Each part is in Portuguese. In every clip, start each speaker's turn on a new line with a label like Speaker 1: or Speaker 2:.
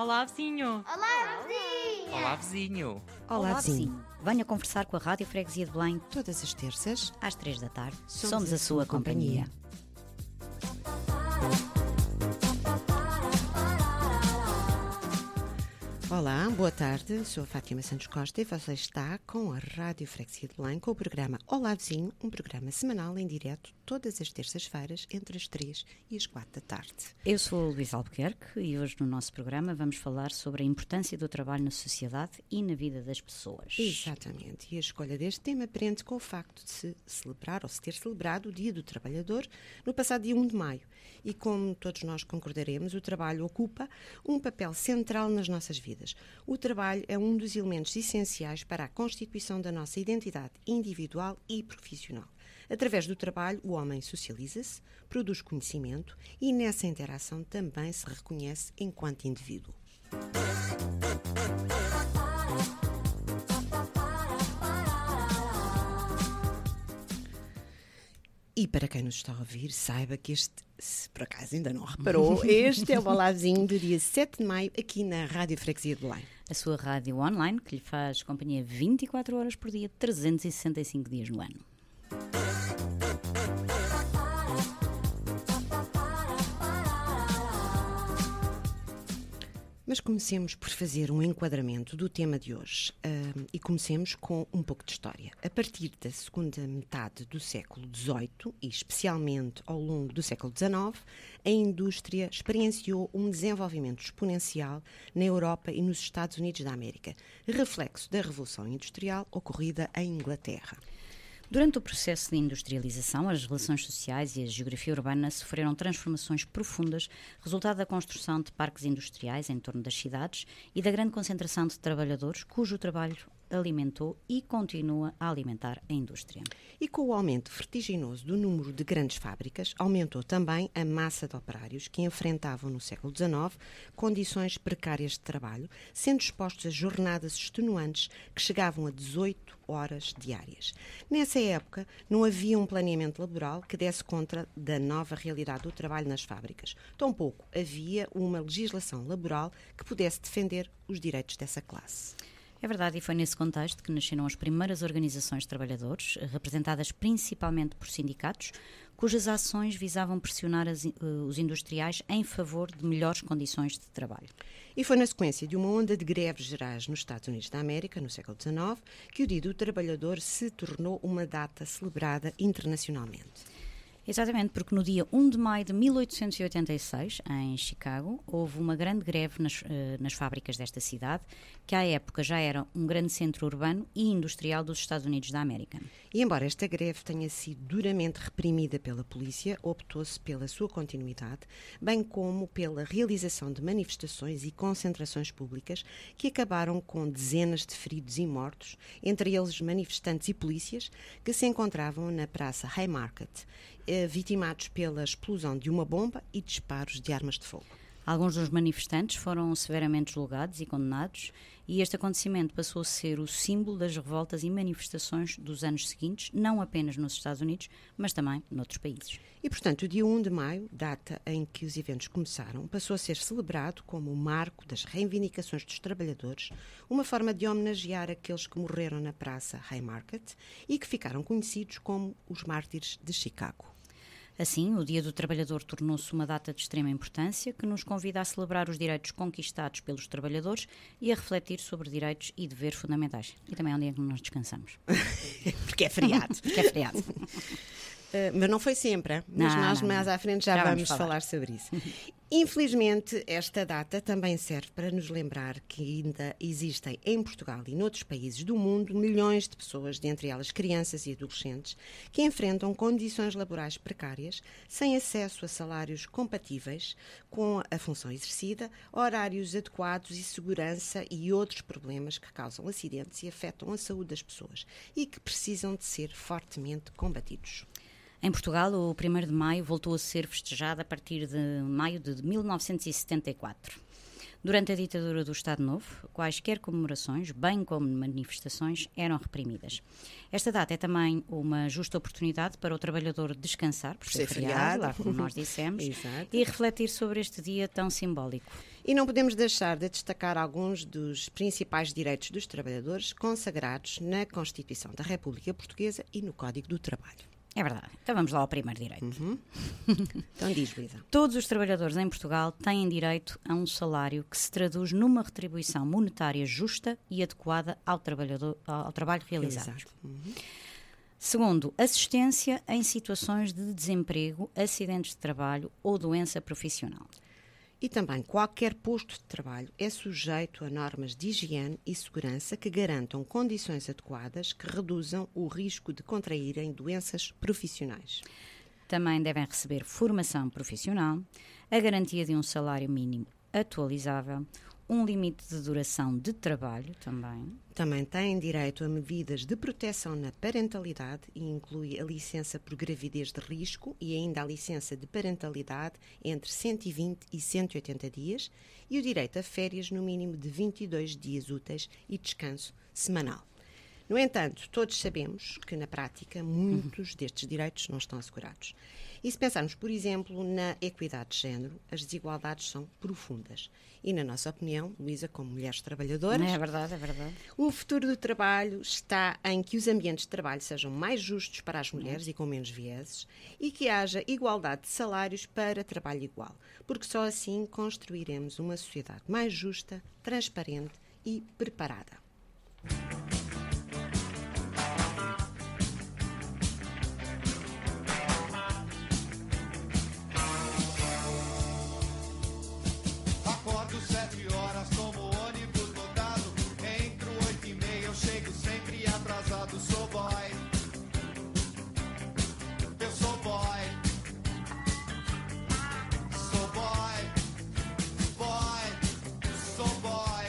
Speaker 1: Olá, vizinho!
Speaker 2: Olá, vizinha!
Speaker 3: Olá, vizinho!
Speaker 4: Olá, vizinho. Venha conversar com a Rádio Freguesia de Belém
Speaker 5: todas as terças,
Speaker 4: às 3 da tarde.
Speaker 5: Somos a sua companhia. Olá, boa tarde, sou a Fátima Santos Costa e você está com a Rádio Freguesia de Belém com o programa Olá Vizinho, um programa semanal em direto todas as terças-feiras entre as 3 e as 4 da tarde.
Speaker 4: Eu sou a Luísa Albuquerque e hoje no nosso programa vamos falar sobre a importância do trabalho na sociedade e na vida das pessoas.
Speaker 5: Exatamente, e a escolha deste tema prende com o facto de se celebrar ou se ter celebrado o Dia do Trabalhador no passado dia 1 de maio. E como todos nós concordaremos, o trabalho ocupa um papel central nas nossas vidas. O trabalho é um dos elementos essenciais para a constituição da nossa identidade individual e profissional. Através do trabalho, o homem socializa-se, produz conhecimento e nessa interação também se reconhece enquanto indivíduo. E para quem nos está a ouvir, saiba que se por acaso ainda não reparou, este é o Olazinho do dia 7 de maio aqui na Rádio Freguesia de Belém.
Speaker 4: A sua rádio online que lhe faz companhia 24 horas por dia, 365 dias no ano.
Speaker 5: Mas comecemos por fazer um enquadramento do tema de hoje e comecemos com um pouco de história. A partir da segunda metade do século XVIII e especialmente ao longo do século XIX, a indústria experienciou um desenvolvimento exponencial na Europa e nos Estados Unidos da América, reflexo da Revolução Industrial ocorrida em Inglaterra.
Speaker 4: Durante o processo de industrialização, as relações sociais e a geografia urbana sofreram transformações profundas, resultado da construção de parques industriais em torno das cidades e da grande concentração de trabalhadores cujo trabalho alimentou e continua a alimentar a indústria.
Speaker 5: E com o aumento vertiginoso do número de grandes fábricas, aumentou também a massa de operários que enfrentavam no século XIX condições precárias de trabalho, sendo expostos a jornadas extenuantes que chegavam a 18 horas diárias. Nessa época, não havia um planeamento laboral que desse conta da nova realidade do trabalho nas fábricas. Tampouco havia uma legislação laboral que pudesse defender os direitos dessa classe.
Speaker 4: É verdade, e foi nesse contexto que nasceram as primeiras organizações de trabalhadores, representadas principalmente por sindicatos, cujas ações visavam pressionar os industriais em favor de melhores condições de trabalho.
Speaker 5: E foi na sequência de uma onda de greves gerais nos Estados Unidos da América, no século XIX, que o Dia do Trabalhador se tornou uma data celebrada internacionalmente.
Speaker 4: Exatamente, porque no dia 1 de maio de 1886, em Chicago, houve uma grande greve nas fábricas desta cidade, que à época já era um grande centro urbano e industrial dos Estados Unidos da América.
Speaker 5: E embora esta greve tenha sido duramente reprimida pela polícia, optou-se pela sua continuidade, bem como pela realização de manifestações e concentrações públicas que acabaram com dezenas de feridos e mortos, entre eles manifestantes e polícias, que se encontravam na Praça Haymarket, vitimados pela explosão de uma bomba e disparos de armas de fogo.
Speaker 4: Alguns dos manifestantes foram severamente julgados e condenados, e este acontecimento passou a ser o símbolo das revoltas e manifestações dos anos seguintes, não apenas nos Estados Unidos, mas também noutros países.
Speaker 5: E, portanto, o dia 1 de maio, data em que os eventos começaram, passou a ser celebrado como o marco das reivindicações dos trabalhadores, uma forma de homenagear aqueles que morreram na Praça Haymarket e que ficaram conhecidos como os mártires de Chicago.
Speaker 4: Assim, o Dia do Trabalhador tornou-se uma data de extrema importância que nos convida a celebrar os direitos conquistados pelos trabalhadores e a refletir sobre direitos e deveres fundamentais. E também é um dia em que nós descansamos.
Speaker 5: Porque é feriado.
Speaker 4: Porque é feriado.
Speaker 5: Mas não foi sempre, mas nós mais à frente já vamos falar sobre isso. Infelizmente, esta data também serve para nos lembrar que ainda existem em Portugal e noutros países do mundo milhões de pessoas, dentre elas crianças e adolescentes, que enfrentam condições laborais precárias, sem acesso a salários compatíveis com a função exercida, horários adequados e segurança e outros problemas que causam acidentes e afetam a saúde das pessoas e que precisam de ser fortemente combatidos.
Speaker 4: Em Portugal, o 1º de maio voltou a ser festejado a partir de maio de 1974. Durante a ditadura do Estado Novo, quaisquer comemorações, bem como manifestações, eram reprimidas. Esta data é também uma justa oportunidade para o trabalhador descansar, por ser feriado, lá como nós dissemos, e refletir sobre este dia tão simbólico.
Speaker 5: E não podemos deixar de destacar alguns dos principais direitos dos trabalhadores consagrados na Constituição da República Portuguesa e no Código do Trabalho.
Speaker 4: É verdade. Então vamos lá ao primeiro direito.
Speaker 5: Então diz, Luísa.
Speaker 4: Todos os trabalhadores em Portugal têm direito a um salário que se traduz numa retribuição monetária justa e adequada ao trabalho realizado. Segundo, assistência em situações de desemprego, acidentes de trabalho ou doença profissional.
Speaker 5: E também qualquer posto de trabalho é sujeito a normas de higiene e segurança que garantam condições adequadas que reduzam o risco de contraírem doenças profissionais.
Speaker 4: Também devem receber formação profissional, a garantia de um salário mínimo atualizável, um limite de duração de trabalho também.
Speaker 5: Também têm direito a medidas de proteção na parentalidade e inclui a licença por gravidez de risco e ainda a licença de parentalidade entre 120 e 180 dias e o direito a férias no mínimo de 22 dias úteis e descanso semanal. No entanto, todos sabemos que, na prática, muitos destes direitos não estão assegurados. E se pensarmos, por exemplo, na equidade de género, as desigualdades são profundas. E, na nossa opinião, Luísa, como mulheres trabalhadoras...
Speaker 4: É verdade, é verdade.
Speaker 5: O futuro do trabalho está em que os ambientes de trabalho sejam mais justos para as mulheres e com menos vieses e que haja igualdade de salários para trabalho igual. Porque só assim construiremos uma sociedade mais justa, transparente e preparada.
Speaker 1: Acordo 7 horas, tomo ônibus lotado. Entro 8h30, eu chego sempre atrasado. Sou boy. Eu sou boy. Sou boy. Boy. Sou boy.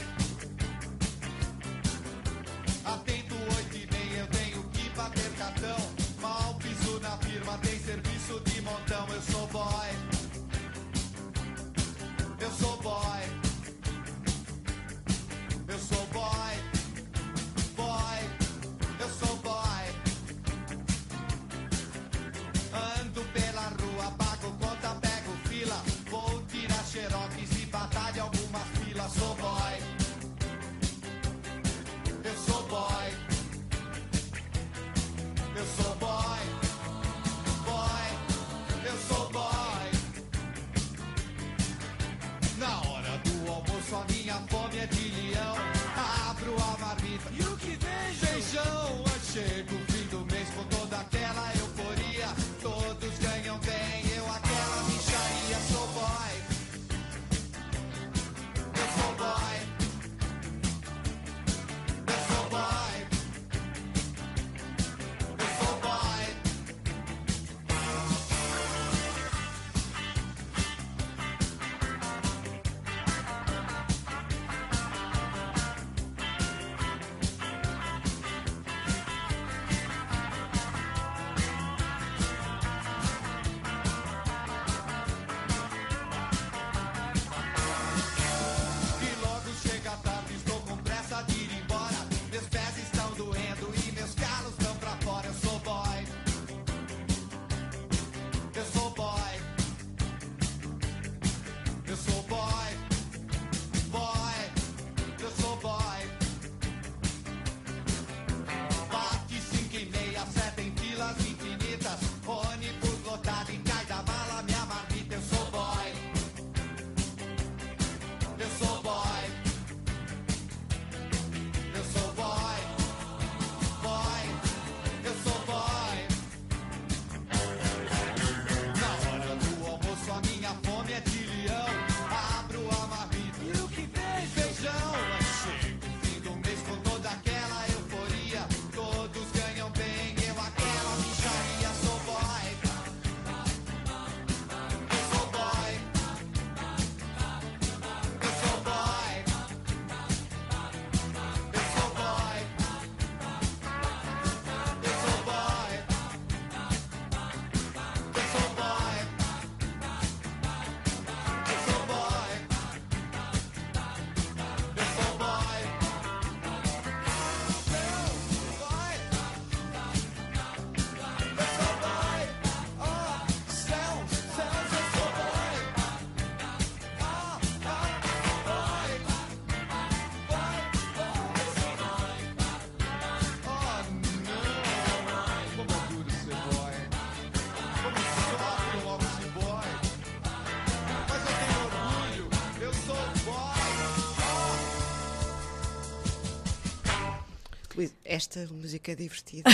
Speaker 5: Esta música é divertida.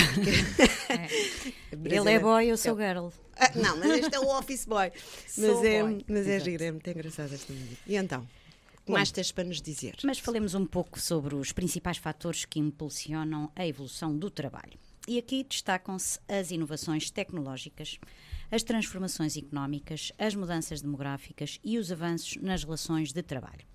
Speaker 4: Ele é boy, eu sou girl.
Speaker 5: Não, mas este é o Office Boy. Mas é gira, é muito engraçada esta música. E então? O que mais tens para nos dizer?
Speaker 4: Mas falemos um pouco sobre os principais fatores que impulsionam a evolução do trabalho. E aqui destacam-se as inovações tecnológicas, as transformações económicas, as mudanças demográficas e os avanços nas relações de trabalho.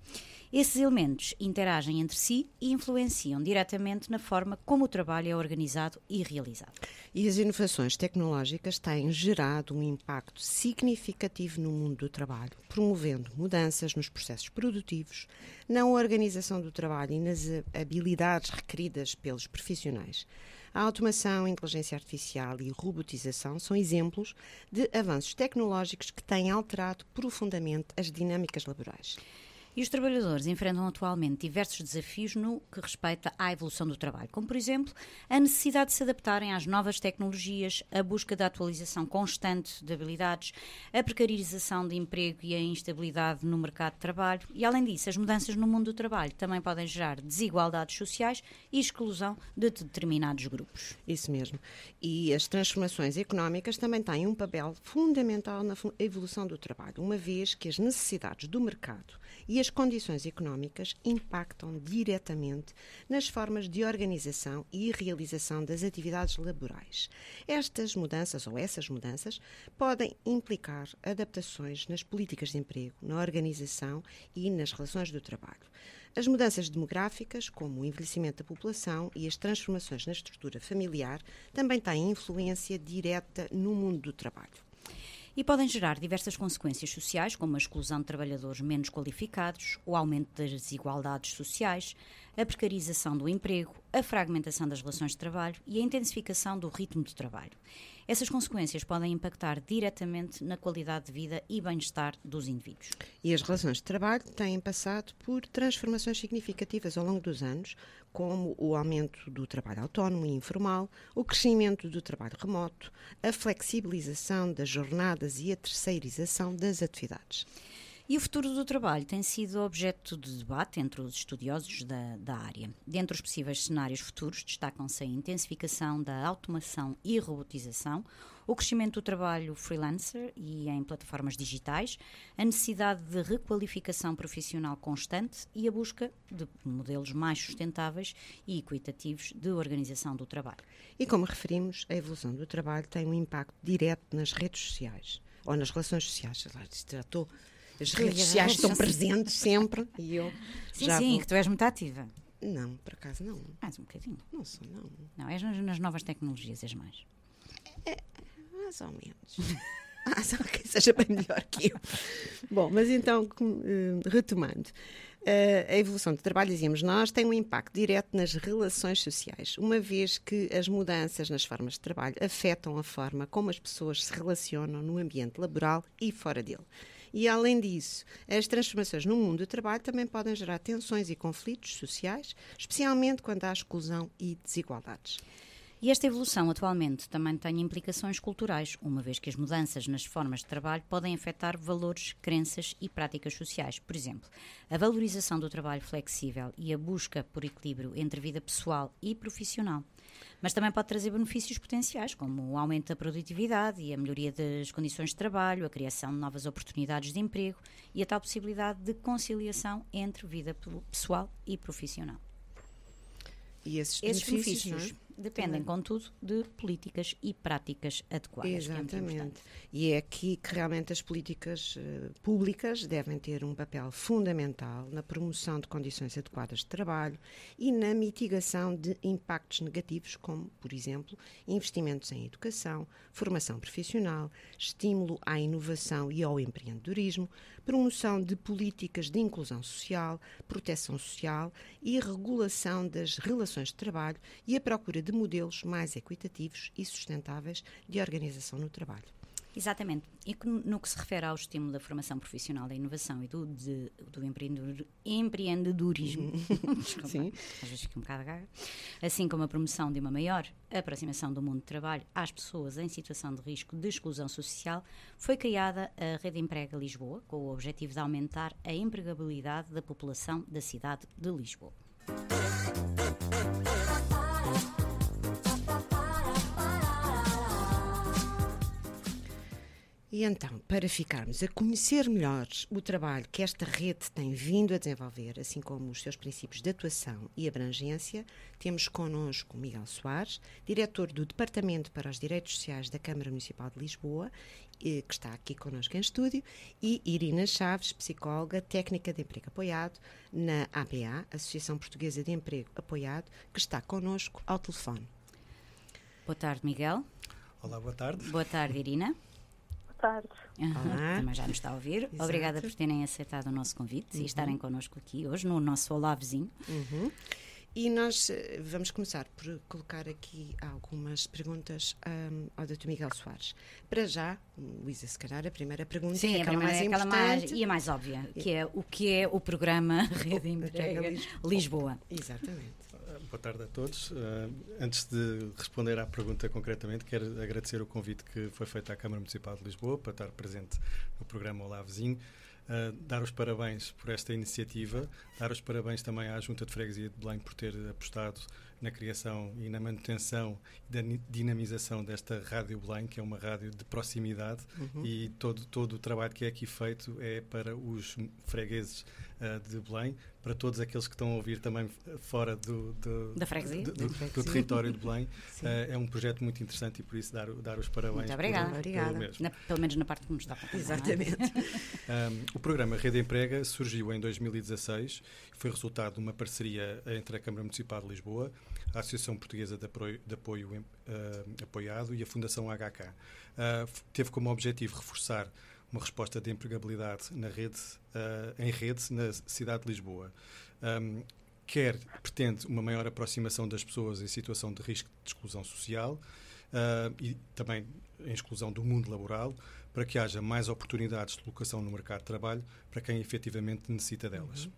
Speaker 4: Esses elementos interagem entre si e influenciam diretamente na forma como o trabalho é organizado e realizado.
Speaker 5: E as inovações tecnológicas têm gerado um impacto significativo no mundo do trabalho, promovendo mudanças nos processos produtivos, na organização do trabalho e nas habilidades requeridas pelos profissionais. A automação, a inteligência artificial e a robotização são exemplos de avanços tecnológicos que têm alterado profundamente as dinâmicas laborais.
Speaker 4: E os trabalhadores enfrentam atualmente diversos desafios no que respeita à evolução do trabalho, como, por exemplo, a necessidade de se adaptarem às novas tecnologias, a busca da atualização constante de habilidades, a precarização de emprego e a instabilidade no mercado de trabalho. E, além disso, as mudanças no mundo do trabalho também podem gerar desigualdades sociais e exclusão de determinados grupos.
Speaker 5: Isso mesmo. E as transformações económicas também têm um papel fundamental na evolução do trabalho, uma vez que as necessidades do mercado e as condições económicas impactam diretamente nas formas de organização e realização das atividades laborais. Estas mudanças, ou essas mudanças, podem implicar adaptações nas políticas de emprego, na organização e nas relações do trabalho. As mudanças demográficas, como o envelhecimento da população e as transformações na estrutura familiar, também têm influência direta no mundo do trabalho.
Speaker 4: E podem gerar diversas consequências sociais, como a exclusão de trabalhadores menos qualificados, o aumento das desigualdades sociais, a precarização do emprego, a fragmentação das relações de trabalho e a intensificação do ritmo de trabalho. Essas consequências podem impactar diretamente na qualidade de vida e bem-estar dos indivíduos.
Speaker 5: E as relações de trabalho têm passado por transformações significativas ao longo dos anos, como o aumento do trabalho autónomo e informal, o crescimento do trabalho remoto, a flexibilização das jornadas e a terceirização das atividades.
Speaker 4: E o futuro do trabalho tem sido objeto de debate entre os estudiosos da área. Dentre os possíveis cenários futuros, destacam-se a intensificação da automação e robotização, o crescimento do trabalho freelancer e em plataformas digitais, a necessidade de requalificação profissional constante e a busca de modelos mais sustentáveis e equitativos de organização do trabalho.
Speaker 5: E como referimos, a evolução do trabalho tem um impacto direto nas redes sociais, ou nas relações sociais. Já estou... As redes sociais estão presentes sempre e eu
Speaker 4: Sim, que tu és muito ativa.
Speaker 5: Não, por acaso não.
Speaker 4: Mais um bocadinho.
Speaker 5: Não sou, não.
Speaker 4: Não, és nas novas tecnologias, és mais.
Speaker 5: Mais ou menos. Só que seja bem melhor que eu. Bom, mas então, retomando. A evolução do trabalho, dizíamos nós, tem um impacto direto nas relações sociais, uma vez que as mudanças nas formas de trabalho afetam a forma como as pessoas se relacionam no ambiente laboral e fora dele. E, além disso, as transformações no mundo do trabalho também podem gerar tensões e conflitos sociais, especialmente quando há exclusão e desigualdades.
Speaker 4: E esta evolução atualmente também tem implicações culturais, uma vez que as mudanças nas formas de trabalho podem afetar valores, crenças e práticas sociais. Por exemplo, a valorização do trabalho flexível e a busca por equilíbrio entre vida pessoal e profissional. Mas também pode trazer benefícios potenciais, como o aumento da produtividade e a melhoria das condições de trabalho, a criação de novas oportunidades de emprego e a tal possibilidade de conciliação entre vida pessoal e profissional.
Speaker 5: E esses benefícios
Speaker 4: dependem, contudo, de políticas e práticas adequadas.
Speaker 5: Exatamente. E é aqui que realmente as políticas públicas devem ter um papel fundamental na promoção de condições adequadas de trabalho e na mitigação de impactos negativos, como, por exemplo, investimentos em educação, formação profissional, estímulo à inovação e ao empreendedorismo, promoção de políticas de inclusão social, proteção social e regulação das relações de trabalho e a procura de modelos mais equitativos e sustentáveis de organização no trabalho.
Speaker 4: Exatamente. E no que se refere ao estímulo da formação profissional, da inovação e do empreendedorismo, desculpa,
Speaker 5: sim,
Speaker 4: às vezes fico um bocado gaga, assim como a promoção de uma maior aproximação do mundo de trabalho às pessoas em situação de risco de exclusão social, foi criada a Rede Emprega Lisboa, com o objetivo de aumentar a empregabilidade da população da cidade de Lisboa.
Speaker 5: E então, para ficarmos a conhecer melhor o trabalho que esta rede tem vindo a desenvolver, assim como os seus princípios de atuação e abrangência, temos connosco Miguel Soares, diretor do Departamento para os Direitos Sociais da Câmara Municipal de Lisboa, que está aqui connosco em estúdio, e Irina Chaves, psicóloga, técnica de emprego apoiado na APA, Associação Portuguesa de Emprego Apoiado, que está connosco ao telefone.
Speaker 4: Boa tarde, Miguel.
Speaker 2: Olá, boa tarde.
Speaker 4: Boa tarde, Irina.
Speaker 3: Tarde.
Speaker 5: Olá.
Speaker 4: Também já nos está a ouvir.
Speaker 5: Exato.
Speaker 4: Obrigada por terem aceitado o nosso convite e estarem connosco aqui hoje no nosso Olá Vizinho.
Speaker 5: E nós vamos começar por colocar aqui algumas perguntas ao Dr. Miguel Soares. Para já, Luísa, se calhar a primeira pergunta
Speaker 4: Sim,
Speaker 5: é
Speaker 4: a primeira
Speaker 5: mais
Speaker 4: é aquela
Speaker 5: importante.
Speaker 4: e a mais óbvia, que é o programa Rede Emprega Lisboa.
Speaker 5: Exatamente.
Speaker 2: Boa tarde a todos. Antes de responder à pergunta concretamente, quero agradecer o convite que foi feito à Câmara Municipal de Lisboa para estar presente no programa Olá Vizinho. Dar os parabéns por esta iniciativa, dar os parabéns também à Junta de Freguesia de Belém por ter apostado na criação e na manutenção e da dinamização desta Rádio Belém, que é uma rádio de proximidade, e todo o trabalho que é aqui feito é para os fregueses de Belém, para todos aqueles que estão a ouvir também fora
Speaker 4: da freguesia.
Speaker 2: do território de Belém. É um projeto muito interessante e por isso dar os parabéns.
Speaker 4: Muito obrigada. Pelo menos na parte que nos toca.
Speaker 5: Exatamente.
Speaker 2: O programa Rede Emprega surgiu em 2016, foi resultado de uma parceria entre a Câmara Municipal de Lisboa, a Associação Portuguesa de Apoio Apoiado e a Fundação HK. Teve como objetivo reforçar uma resposta de empregabilidade em rede na cidade de Lisboa. Pretende uma maior aproximação das pessoas em situação de risco de exclusão social e também em exclusão do mundo laboral, para que haja mais oportunidades de locação no mercado de trabalho para quem efetivamente necessita delas.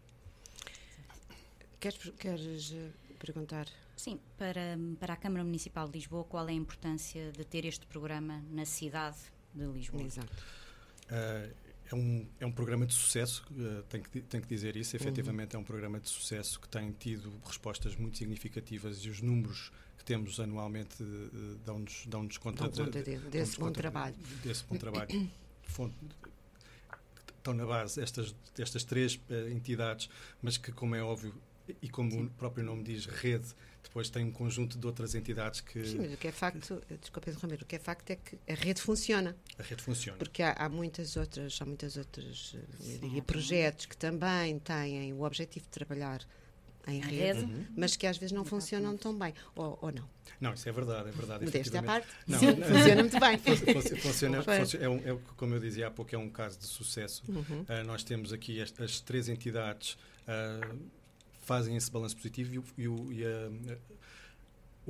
Speaker 5: Queres perguntar?
Speaker 4: Sim, para a Câmara Municipal de Lisboa, qual é a importância de ter este programa na cidade de Lisboa?
Speaker 5: Exato.
Speaker 2: É um programa de sucesso, tenho que dizer isso. Efetivamente é um programa de sucesso que tem tido respostas muito significativas e os números que temos anualmente dão-nos conta
Speaker 5: desse bom trabalho.
Speaker 2: Desse bom trabalho. Estão na base estas três entidades, mas que, como é óbvio, e como o próprio nome diz, rede, depois tem um conjunto de outras entidades que...
Speaker 5: Sim, mas o que é facto, desculpa interromper, o que é facto é que a rede funciona.
Speaker 2: A rede funciona.
Speaker 5: Porque há muitas outras projetos que também têm o objetivo de trabalhar em rede, mas que às vezes não funcionam tão bem, ou não?
Speaker 2: Não, isso é verdade.
Speaker 5: Modéstia à parte,
Speaker 2: não,
Speaker 5: funciona muito bem.
Speaker 2: Funciona, como eu dizia há pouco, é um caso de sucesso. Nós temos aqui as três entidades fazem esse balanço positivo e o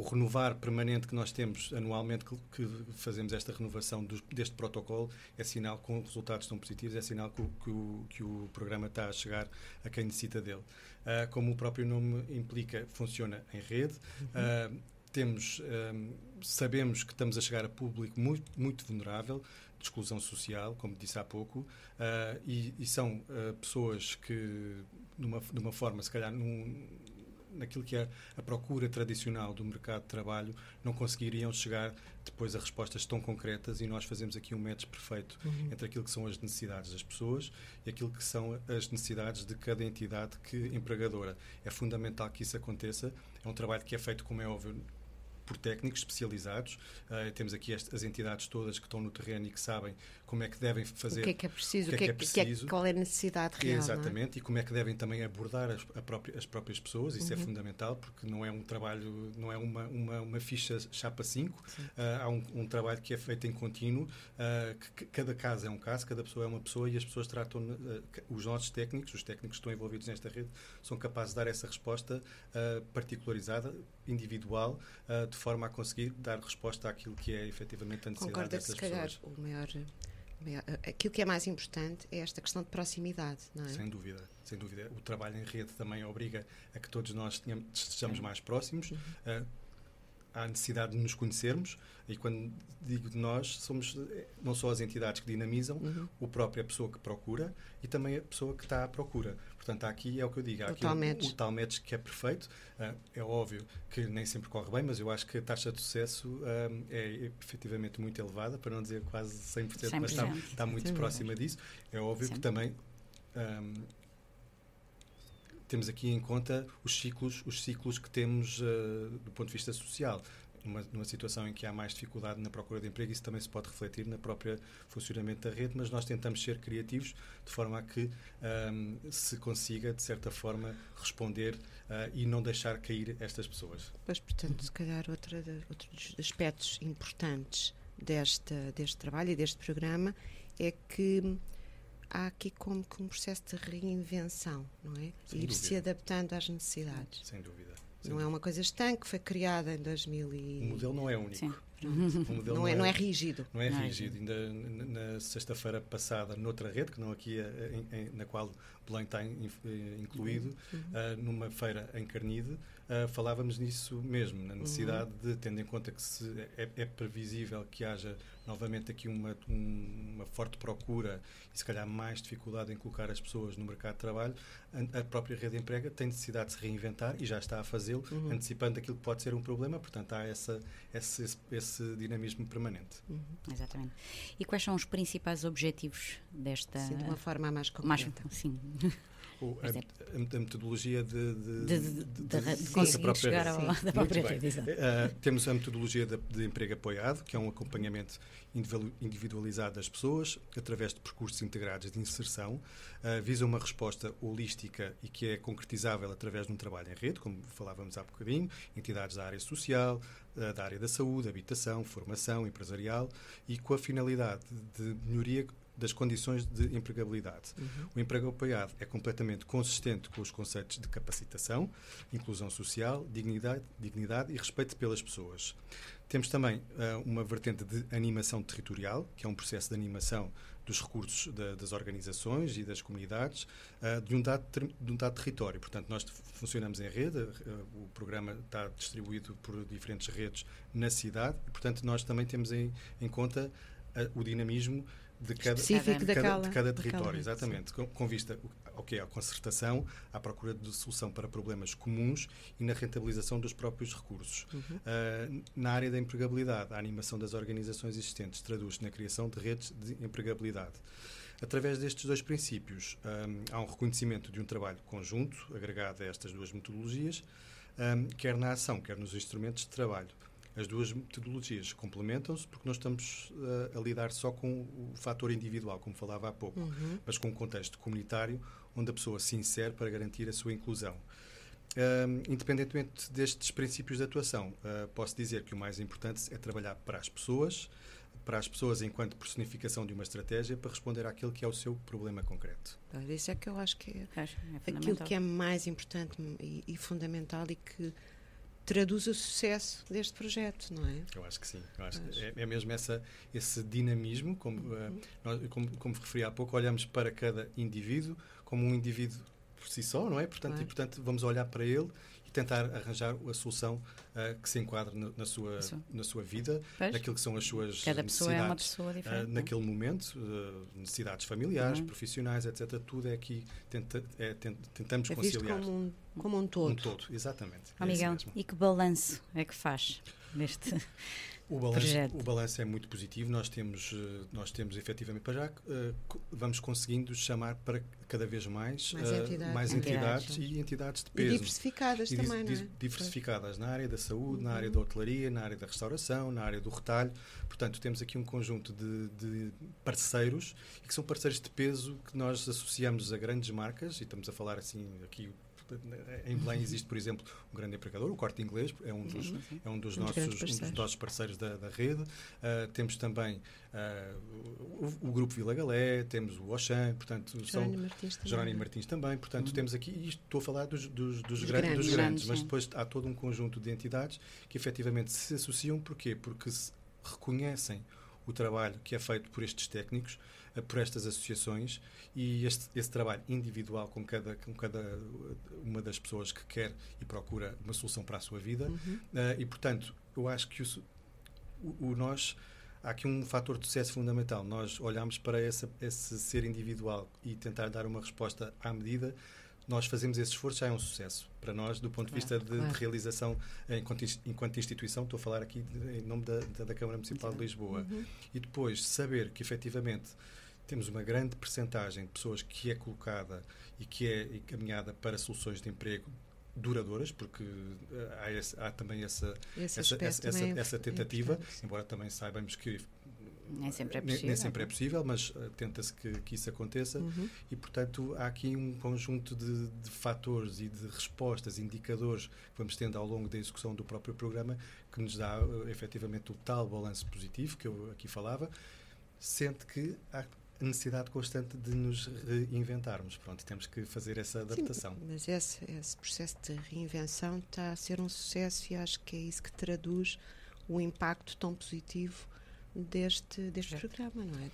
Speaker 2: renovar permanente que nós temos anualmente, que fazemos esta renovação deste protocolo, é sinal que os resultados estão positivos, é sinal que o programa está a chegar a quem necessita dele. Como o próprio nome implica, funciona em rede. Sabemos que estamos a chegar a público muito, muito vulnerável, de exclusão social, como disse há pouco, e são pessoas que, de uma forma, se calhar, naquilo que é a procura tradicional do mercado de trabalho, não conseguiriam chegar depois a respostas tão concretas, e nós fazemos aqui um match perfeito entre aquilo que são as necessidades das pessoas e aquilo que são as necessidades de cada entidade empregadora. É fundamental que isso aconteça. É um trabalho que é feito, como é óbvio, por técnicos especializados. Temos aqui as entidades todas que estão no terreno e que sabem como é que devem fazer.
Speaker 5: O que é que é preciso, qual é a necessidade real.
Speaker 2: Exatamente,
Speaker 5: não é?
Speaker 2: E como é que devem também abordar as próprias pessoas. Isso é fundamental, porque não é um trabalho, não é uma ficha chapa 5. Há um trabalho que é feito em contínuo, que cada caso é um caso, cada pessoa é uma pessoa, e as pessoas tratam, os nossos técnicos, os técnicos que estão envolvidos nesta rede, são capazes de dar essa resposta particularizada, individual, de forma a conseguir dar resposta àquilo que é efetivamente a necessidade dessas pessoas.
Speaker 5: Concorda que, se calhar, aquilo que é mais importante é esta questão de proximidade, não é?
Speaker 2: Sem dúvida. O trabalho em rede também obriga a que todos nós estejamos mais próximos. Há necessidade de nos conhecermos, e quando digo de nós, somos não só as entidades que dinamizam, a própria pessoa que procura e também a pessoa que está à procura. Portanto, aqui é o que eu digo, há aqui o tal match que é perfeito. É óbvio que nem sempre corre bem, mas eu acho que a taxa de sucesso é efetivamente muito elevada, para não dizer quase 100%, mas está muito próxima disso. É óbvio que também temos aqui em conta os ciclos que temos do ponto de vista social. Numa situação em que há mais dificuldade na procura de emprego, isso também se pode refletir na própria funcionamento da rede, mas nós tentamos ser criativos de forma a que se consiga, de certa forma, responder e não deixar cair estas pessoas.
Speaker 5: Pois, portanto, se calhar outros aspectos importantes deste trabalho e deste programa é que há aqui como que um processo de reinvenção, não é? Ir se adaptando às necessidades.
Speaker 2: Sem dúvida.
Speaker 5: Não é uma coisa estanque, foi criada em 2000 e...
Speaker 2: O modelo não é único.
Speaker 5: O modelo não é rígido.
Speaker 2: Não é rígido. Ainda na sexta-feira passada, noutra rede, que não aqui na qual Belém está incluído, numa feira em Carnide, falávamos nisso mesmo, na necessidade de, tendo em conta que é previsível que haja novamente aqui uma forte procura e se calhar mais dificuldade em colocar as pessoas no mercado de trabalho, a própria rede de emprego tem necessidade de se reinventar e já está a fazê-lo, antecipando aquilo que pode ser um problema, portanto há esse dinamismo permanente.
Speaker 4: Exatamente. E quais são os principais objetivos desta...
Speaker 5: Sim, de uma forma mais concreta.
Speaker 4: Sim.
Speaker 2: A metodologia de
Speaker 4: conseguir chegar da própria rede.
Speaker 2: Temos a metodologia de emprego apoiado, que é um acompanhamento individualizado das pessoas, através de percursos integrados de inserção, visa uma resposta holística e que é concretizável através de um trabalho em rede, como falávamos há bocadinho, entidades da área social, da área da saúde, habitação, formação, empresarial, e com a finalidade de melhoria das condições de empregabilidade. O emprego apoiado é completamente consistente com os conceitos de capacitação, inclusão social, dignidade e respeito pelas pessoas. Temos também uma vertente de animação territorial, que é um processo de animação dos recursos das organizações e das comunidades de um dado território. Portanto, nós funcionamos em rede, o programa está distribuído por diferentes redes na cidade e, portanto, nós também temos em conta o dinamismo de cada território, exatamente, com vista à concertação, à procura de solução para problemas comuns e na rentabilização dos próprios recursos. Na área da empregabilidade, a animação das organizações existentes traduz-se na criação de redes de empregabilidade. Através destes dois princípios, há um reconhecimento de um trabalho conjunto, agregado a estas duas metodologias, quer na ação, quer nos instrumentos de trabalho. As duas metodologias complementam-se porque não estamos a lidar só com o fator individual, como falava há pouco, mas com um contexto comunitário onde a pessoa se insere para garantir a sua inclusão. Independentemente destes princípios de atuação, posso dizer que o mais importante é trabalhar para as pessoas enquanto personificação de uma estratégia para responder àquilo que é o seu problema concreto.
Speaker 5: Isso é que eu acho que é aquilo que é mais importante e fundamental e que traduz o sucesso deste projeto, não é?
Speaker 2: Eu acho que sim. É mesmo esse dinamismo, como referi há pouco, olhamos para cada indivíduo como um indivíduo por si só, não é? Portanto, vamos olhar para ele e tentar arranjar a solução que se enquadre na sua vida, naquilo que são as suas
Speaker 4: cada
Speaker 2: necessidades.
Speaker 4: Pessoa é uma pessoa diferente,
Speaker 2: naquele momento, necessidades familiares, profissionais, etc. Tudo é aqui, tentamos conciliar.
Speaker 5: Como um todo.
Speaker 2: Um todo, exatamente.
Speaker 4: Miguel, e que balanço é que faz deste projeto?
Speaker 2: O balanço é muito positivo. Nós temos efetivamente, para já, vamos conseguindo chamar para cada vez mais entidades e entidades de peso.
Speaker 5: E diversificadas também, não é?
Speaker 2: Diversificadas na área da saúde, na área da hotelaria, na área da restauração, na área do retalho. Portanto, temos aqui um conjunto de parceiros, e que são parceiros de peso que nós associamos a grandes marcas, e estamos a falar assim aqui. Em Belém existe, por exemplo, um grande empregador, o Corte Inglês, é um dos nossos parceiros da rede. Temos também o Grupo Vila Galé, temos o Auchan, portanto, Jerónimo Martins também. Portanto, temos aqui, e estou a falar dos grandes, mas depois há todo um conjunto de entidades que efetivamente se associam. Porquê? Porque se reconhecem o trabalho que é feito por estes técnicos, por estas associações, e esse trabalho individual com cada uma das pessoas que quer e procura uma solução para a sua vida. E, portanto, eu acho que há aqui um fator de sucesso fundamental. Nós olhamos para esse ser individual e tentar dar uma resposta à medida, nós fazemos esse esforço, já é um sucesso para nós, do ponto de vista de realização enquanto instituição. Estou a falar aqui em nome da Câmara Municipal de Lisboa. E depois saber que efetivamente temos uma grande percentagem de pessoas que é colocada e que é encaminhada para soluções de emprego duradouras, porque há também essa tentativa, embora também saibamos que
Speaker 4: nem sempre é possível,
Speaker 2: mas tenta-se que isso aconteça. E, portanto, há aqui um conjunto de fatores e de respostas, indicadores que vamos tendo ao longo da execução do próprio programa, que nos dá efetivamente o tal balanço positivo que eu aqui falava, sendo que há a necessidade constante de nos reinventarmos. Pronto, temos que fazer essa adaptação.
Speaker 5: Sim, mas esse processo de reinvenção está a ser um sucesso, e acho que é isso que traduz o impacto tão positivo deste programa, não é?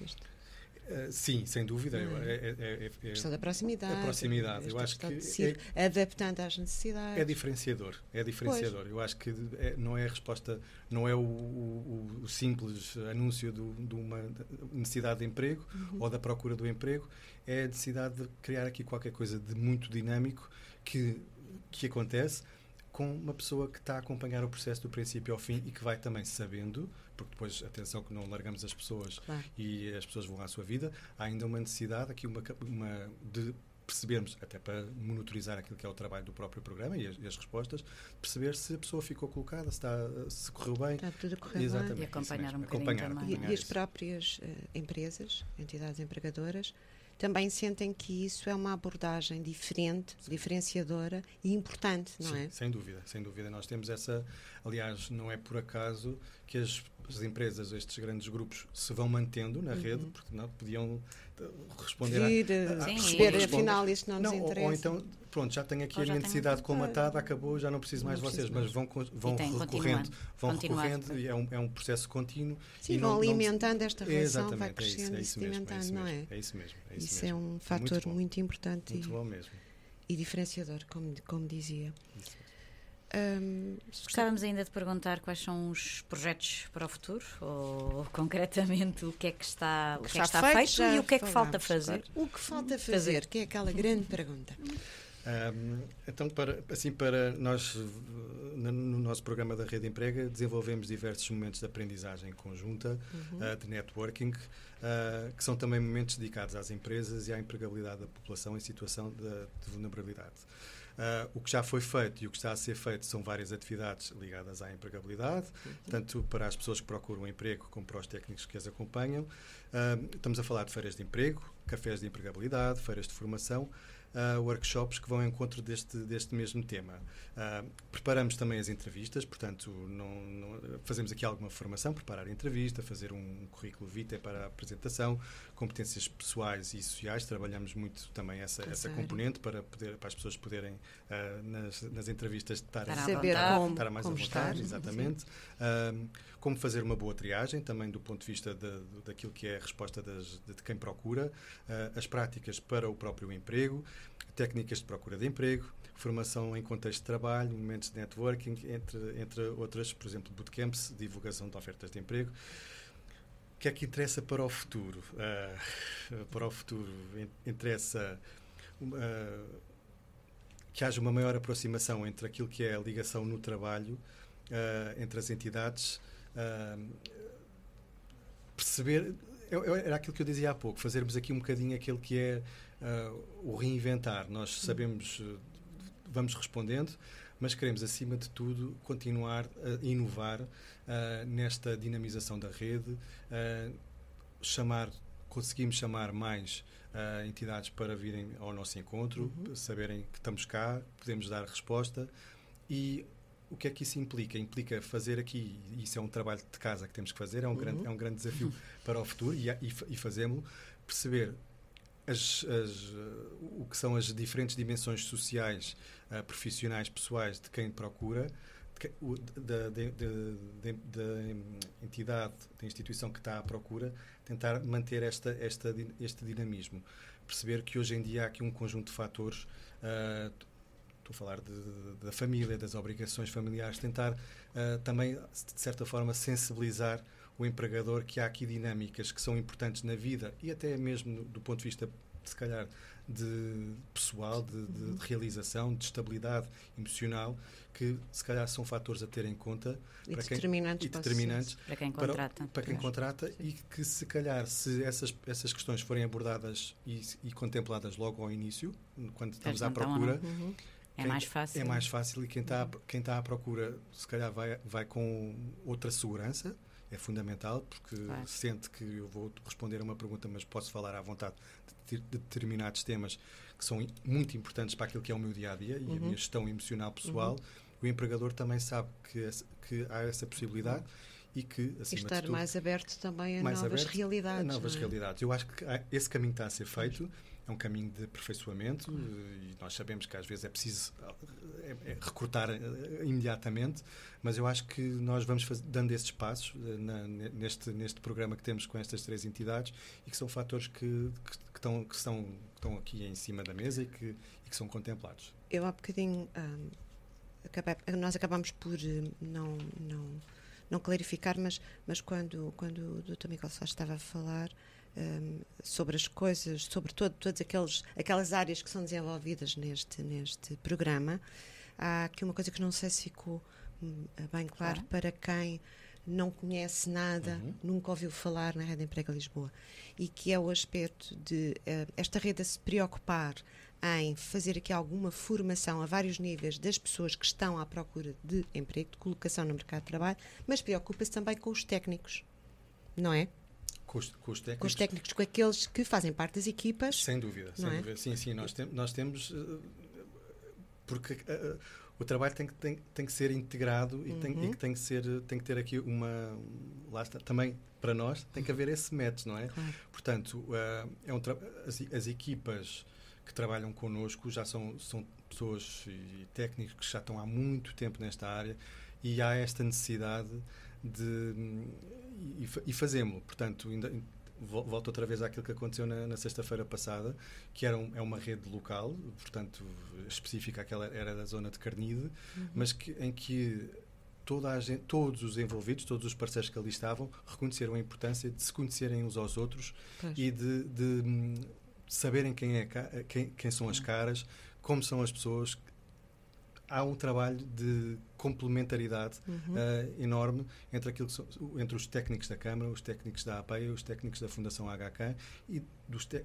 Speaker 2: Sim, sem dúvida.
Speaker 5: A questão da proximidade.
Speaker 2: A proximidade. Eu acho que
Speaker 5: adaptando às necessidades.
Speaker 2: É diferenciador. Eu acho que não é a resposta, não é o simples anúncio de uma necessidade de emprego ou da procura do emprego. É a necessidade de criar aqui qualquer coisa de muito dinâmico que acontece com uma pessoa que está a acompanhar o processo do princípio ao fim e que vai também sabendo, porque depois, atenção, que não largamos as pessoas e as pessoas vão à sua vida. Há ainda uma necessidade aqui de percebermos, até para monitorizar aquilo que é o trabalho do próprio programa e as respostas, perceber se a pessoa ficou colocada, se correu bem.
Speaker 5: Está tudo a correr
Speaker 2: exatamente,
Speaker 5: bem.
Speaker 4: E acompanhar um bocadinho também.
Speaker 5: E as próprias empresas, entidades empregadoras, também sentem que isso é uma abordagem diferente, diferenciadora e importante, não é?
Speaker 2: Sem dúvida. Nós temos essa, aliás, não é por acaso que as empresas, estes grandes grupos, se vão mantendo na rede, porque não podiam responder
Speaker 5: perceber, afinal, isto não nos interessa.
Speaker 2: Ou então, pronto, já tenho aqui a minha necessidade colmatada, acabou, já não preciso mais de vocês, mas vão recorrendo, e é um processo contínuo.
Speaker 5: Sim, vão alimentando esta relação, vai crescendo e sedimentando, não é?
Speaker 2: É isso mesmo.
Speaker 5: Isso é um fator muito importante e diferenciador, como dizia.
Speaker 4: Gostávamos ainda de perguntar quais são os projetos para o futuro, ou concretamente o que é que está feito e o que é que falta fazer.
Speaker 5: Claro. O que falta fazer, que é aquela grande pergunta.
Speaker 2: Então, para nós, no nosso programa da Rede Emprega, desenvolvemos diversos momentos de aprendizagem conjunta, de networking, que são também momentos dedicados às empresas e à empregabilidade da população em situação de vulnerabilidade. O que já foi feito e o que está a ser feito são várias atividades ligadas à empregabilidade, tanto para as pessoas que procuram emprego como para os técnicos que as acompanham. Estamos a falar de feiras de emprego, cafés de empregabilidade, feiras de formação, workshops que vão ao encontro deste mesmo tema. Preparamos também as entrevistas, portanto, fazemos aqui alguma formação, preparar a entrevista, fazer um currículo vitae para a apresentação, competências pessoais e sociais. Trabalhamos muito também essa componente para as pessoas poderem, nas entrevistas, estar mais à vontade. Exatamente. Como fazer uma boa triagem, também do ponto de vista daquilo que é a resposta de quem procura, as práticas para o próprio emprego, técnicas de procura de emprego, formação em contexto de trabalho, momentos de networking, entre outras, por exemplo, bootcamps, divulgação de ofertas de emprego. O que é que interessa para o futuro? Para o futuro interessa que haja uma maior aproximação entre aquilo que é a ligação no trabalho, entre as entidades, perceber, era aquilo que eu dizia há pouco, fazermos aqui um bocadinho aquilo que é o reinventar. Nós sabemos, vamos respondendo, mas queremos, acima de tudo, continuar a inovar nesta dinamização da rede, conseguimos chamar mais entidades para virem ao nosso encontro, saberem que estamos cá, podemos dar resposta. E o que é que isso implica? Implica fazer aqui, e isso é um trabalho de casa que temos que fazer, é um grande desafio para o futuro, e fazemos-lo, perceber o que são as diferentes dimensões sociais, profissionais, pessoais de quem procura, da entidade, da instituição que está à procura, tentar manter este dinamismo. Perceber que hoje em dia há aqui um conjunto de fatores, estou a falar da família, das obrigações familiares, tentar também, de certa forma, sensibilizar o empregador que há aqui dinâmicas que são importantes na vida e até mesmo do ponto de vista se calhar, de pessoal, de realização, de estabilidade emocional, que se calhar são fatores a ter em conta
Speaker 5: para determinantes
Speaker 4: para quem contrata.
Speaker 2: Para quem contrata, e que se calhar, se essas questões forem abordadas e contempladas logo ao início, quando estamos à procura,
Speaker 4: é mais fácil.
Speaker 2: É mais fácil, e quem está à procura se calhar vai com outra segurança. É fundamental, porque sente que eu vou responder a uma pergunta, mas posso falar à vontade de determinados temas que são muito importantes para aquilo que é o meu dia-a-dia e a minha gestão emocional pessoal. O empregador também sabe que há essa possibilidade e que, acima
Speaker 5: estar
Speaker 2: de tudo,
Speaker 5: mais aberto também a novas realidades.
Speaker 2: Realidades. Eu acho que esse caminho está a ser feito. É um caminho de aperfeiçoamento e nós sabemos que às vezes é preciso recrutar imediatamente, mas eu acho que nós vamos dando esses passos neste programa que temos com estas 3 entidades, e que são fatores que estão aqui em cima da mesa e que são contemplados.
Speaker 5: Eu há bocadinho nós acabamos por não clarificar, mas quando o Dr. Miguel Soares estava a falar sobre as coisas, sobre todas aquelas áreas que são desenvolvidas neste programa, há aqui uma coisa que não sei se ficou bem claro para quem não conhece nada, nunca ouviu falar na Rede Emprega Lisboa, e que é o aspecto de esta rede a se preocupar em fazer aqui alguma formação a vários níveis das pessoas que estão à procura de emprego, de colocação no mercado de trabalho, mas preocupa-se também com os técnicos, não é?
Speaker 2: Com os técnicos?
Speaker 5: Com os técnicos, com aqueles que fazem parte das equipas.
Speaker 2: Sem dúvida, sem dúvida. Sim, nós temos... Porque o trabalho tem que ser integrado e tem que ter aqui uma... Lá está, também, para nós, tem que haver esse match, não é?
Speaker 5: Claro.
Speaker 2: Portanto, as equipas que trabalham connosco já são pessoas e técnicos que já estão há muito tempo nesta área, e há esta necessidade e fazemos-lo. Portanto, volto outra vez àquilo que aconteceu na sexta-feira passada, que é uma rede local, portanto, específica, aquela era da zona de Carnide, mas em que todos os envolvidos, todos os parceiros que ali estavam, reconheceram a importância de se conhecerem uns aos outros e de saberem quem são as caras, como são as pessoas. Há um trabalho de complementaridade enorme entre os técnicos da Câmara, os técnicos da APEI, os técnicos da Fundação HK e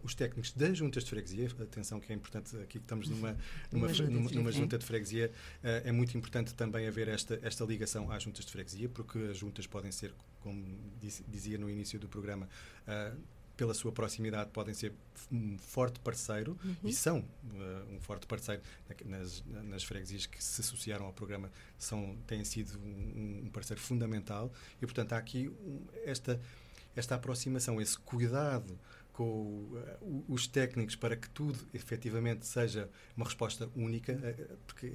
Speaker 2: os técnicos das juntas de freguesia. Atenção, que é importante, aqui que estamos numa junta de freguesia, é muito importante também haver esta ligação às juntas de freguesia, porque as juntas podem ser, como dizia no início do programa, pela sua proximidade, podem ser um forte parceiro, e são um forte parceiro nas freguesias que se associaram ao programa, têm sido um parceiro fundamental, e portanto há aqui esta aproximação, esse cuidado com os técnicos para que tudo efetivamente seja uma resposta única, porque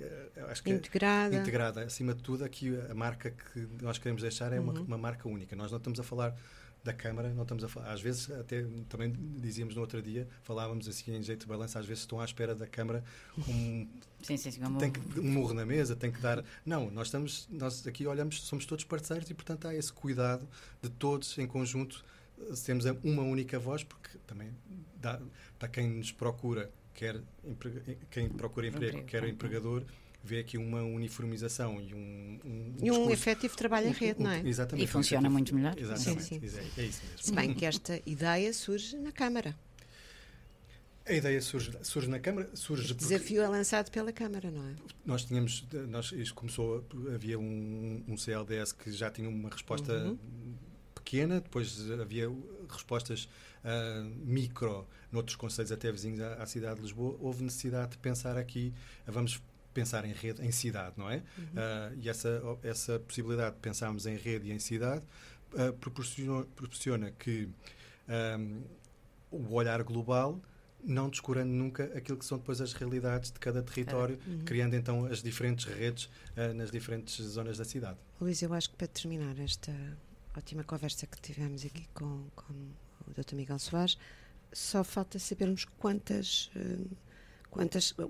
Speaker 2: acho que integrada, acima de tudo. Aqui a marca que nós queremos deixar é uma marca única. Nós não estamos a falar da Câmara, não estamos a falar, às vezes, até também dizíamos no outro dia, falávamos assim em jeito de balança, às vezes estão à espera da Câmara tem um murro na mesa, tem que dar... Não, nós aqui olhamos, somos todos parceiros, e portanto há esse cuidado de todos em conjunto, temos uma única voz, porque também para quem nos procura, quem procura emprego, quer o empregador, vê aqui uma uniformização e um
Speaker 5: efetivo trabalho em rede, não é?
Speaker 2: Exatamente.
Speaker 4: E funciona muito melhor.
Speaker 2: Exatamente.
Speaker 5: Sim.
Speaker 2: É isso mesmo.
Speaker 5: Se bem que esta ideia surge na Câmara.
Speaker 2: A ideia surge na Câmara.
Speaker 5: O desafio é lançado pela Câmara, não é?
Speaker 2: Isto começou, havia um CLDS que já tinha uma resposta pequena, depois havia respostas micro noutros concelhos, até vizinhos à cidade de Lisboa. Houve necessidade de pensar aqui, vamos pensar em rede, em cidade, não é? E essa possibilidade de pensarmos em rede e em cidade proporciona que o olhar global, não descurando nunca aquilo que são depois as realidades de cada território, criando então as diferentes redes nas diferentes zonas da cidade.
Speaker 5: Luís, eu acho que para terminar esta ótima conversa que tivemos aqui com o Dr. Miguel Soares, só falta sabermos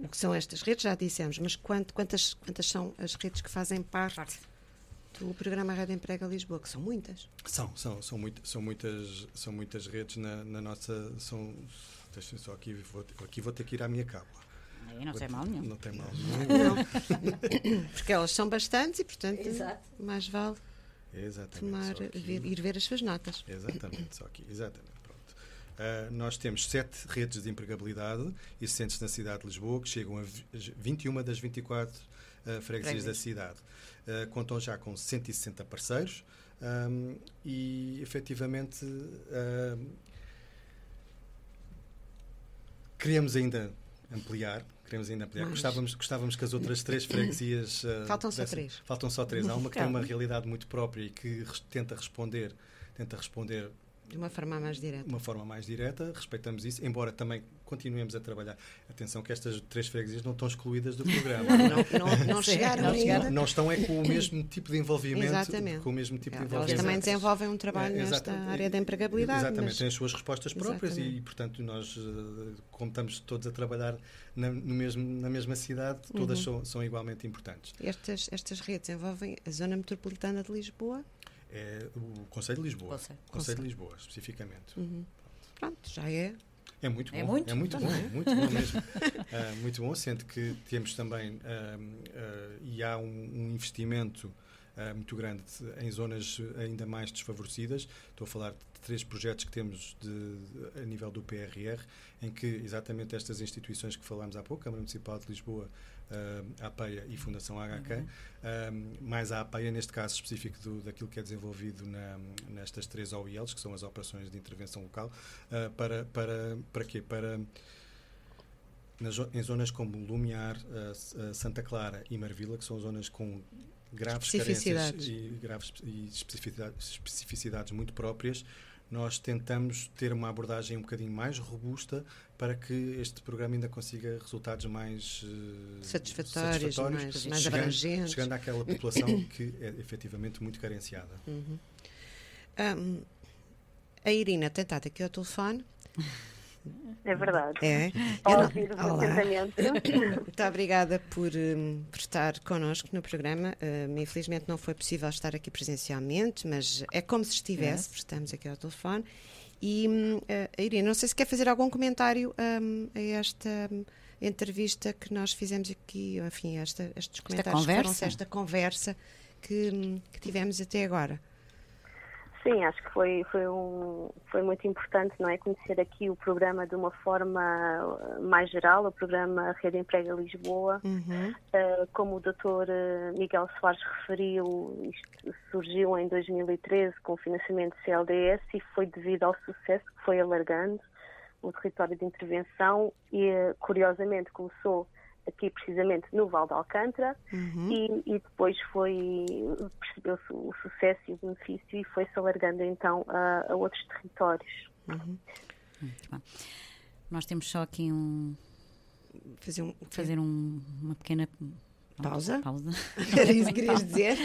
Speaker 5: o que são estas redes, já dissemos, mas quantas são as redes que fazem parte do programa Rede Emprega Lisboa, que são muitas?
Speaker 2: São muitas redes na nossa... Deixem só aqui vou ter que ir à minha cábula.
Speaker 4: Aí não tem mal nenhum.
Speaker 2: Não tem mal
Speaker 5: nenhum. Porque elas são bastantes e, portanto, mais vale ir ver as suas notas.
Speaker 2: Exatamente, só aqui. Exatamente. Nós temos 7 redes de empregabilidade existentes na cidade de Lisboa, que chegam a 21 das 24 freguesias da cidade. Contam já com 160 parceiros e, efetivamente, queremos ainda ampliar. Gostávamos que as outras 3 freguesias...
Speaker 5: Faltam só 3.
Speaker 2: Faltam só 3. Há uma que tem uma realidade muito própria e que tenta responder
Speaker 5: de uma forma mais direta.
Speaker 2: Respeitamos isso, embora também continuemos a trabalhar. Atenção que estas 3 freguesias não estão excluídas do programa.
Speaker 5: Não chegaram ainda.
Speaker 2: Não estão com o mesmo tipo de envolvimento.
Speaker 5: Exatamente.
Speaker 2: Com o mesmo tipo de
Speaker 5: envolvimento. Elas também desenvolvem um trabalho nesta área da empregabilidade.
Speaker 2: Exatamente, têm as suas respostas próprias e, portanto, nós, como estamos todos a trabalhar na mesma cidade, todas são igualmente importantes.
Speaker 5: Estas redes envolvem a Zona Metropolitana de Lisboa?
Speaker 2: É o Conselho de Lisboa. Conselho de Lisboa, especificamente.
Speaker 5: Pronto, já é.
Speaker 2: É muito bom. É muito bom mesmo. Muito bom, sendo que temos também e há um investimento muito grande em zonas ainda mais desfavorecidas. Estou a falar de 3 projetos que temos a nível do PRR, em que exatamente estas instituições que falámos há pouco, Câmara Municipal de Lisboa, a APEA e Fundação HK, mais a APEA, neste caso específico daquilo que é desenvolvido nestas 3 OILs, que são as Operações de Intervenção Local, para quê? Em zonas como Lumiar, Santa Clara e Marvila, que são zonas com graves carências e especificidades muito próprias, nós tentamos ter uma abordagem um bocadinho mais robusta para que este programa ainda consiga resultados mais satisfatórios
Speaker 5: mais abrangentes.
Speaker 2: Chegando àquela população que é efetivamente muito carenciada.
Speaker 5: A Irina tem estado aqui ao telefone.
Speaker 3: É verdade.
Speaker 5: Muito obrigada por estar connosco no programa. Infelizmente não foi possível estar aqui presencialmente, mas é como se estivesse, porque estamos aqui ao telefone. E, Irina, não sei se quer fazer algum comentário a esta entrevista que nós fizemos aqui, enfim, estes comentários que foram esta conversa que tivemos até agora.
Speaker 3: Sim, acho que foi muito importante, não é, conhecer aqui o programa de uma forma mais geral, o programa Rede Emprega Lisboa. Como o Dr. Miguel Soares referiu, isto surgiu em 2013 com o financiamento do CLDS e foi devido ao sucesso que foi alargando o território de intervenção e, curiosamente, começou aqui precisamente no Val de Alcântara e depois percebeu-se o sucesso e o benefício e foi-se alargando então a outros territórios.
Speaker 4: Muito bom. Nós temos só aqui fazer uma pequena
Speaker 5: pausa.
Speaker 4: Era
Speaker 5: isso que querias dizer?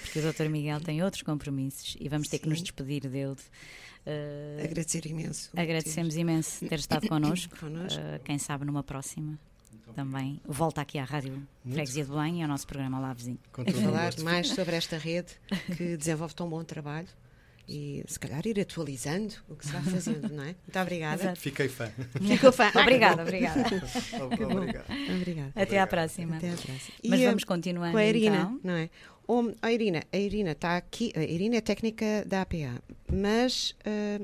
Speaker 4: Porque o Dr. Miguel tem outros compromissos e vamos ter que nos despedir dele.
Speaker 5: Agradecer imenso.
Speaker 4: Agradecemos imenso ter estado connosco. Quem sabe numa próxima também volta aqui à Rádio Freguesia de Belém e ao nosso programa Olá Vizinho.
Speaker 5: Falar mais sobre esta rede que desenvolve tão bom trabalho e se calhar ir atualizando o que se vai fazendo, não é? Muito obrigada.
Speaker 4: Exato.
Speaker 2: Fiquei fã.
Speaker 5: Ficou fã.
Speaker 4: Obrigada.
Speaker 5: Obrigada.
Speaker 4: Até à próxima. Mas vamos continuando
Speaker 5: com a Irina,
Speaker 4: então.
Speaker 5: Não é? A Irina está aqui, a Irina é técnica da APA, mas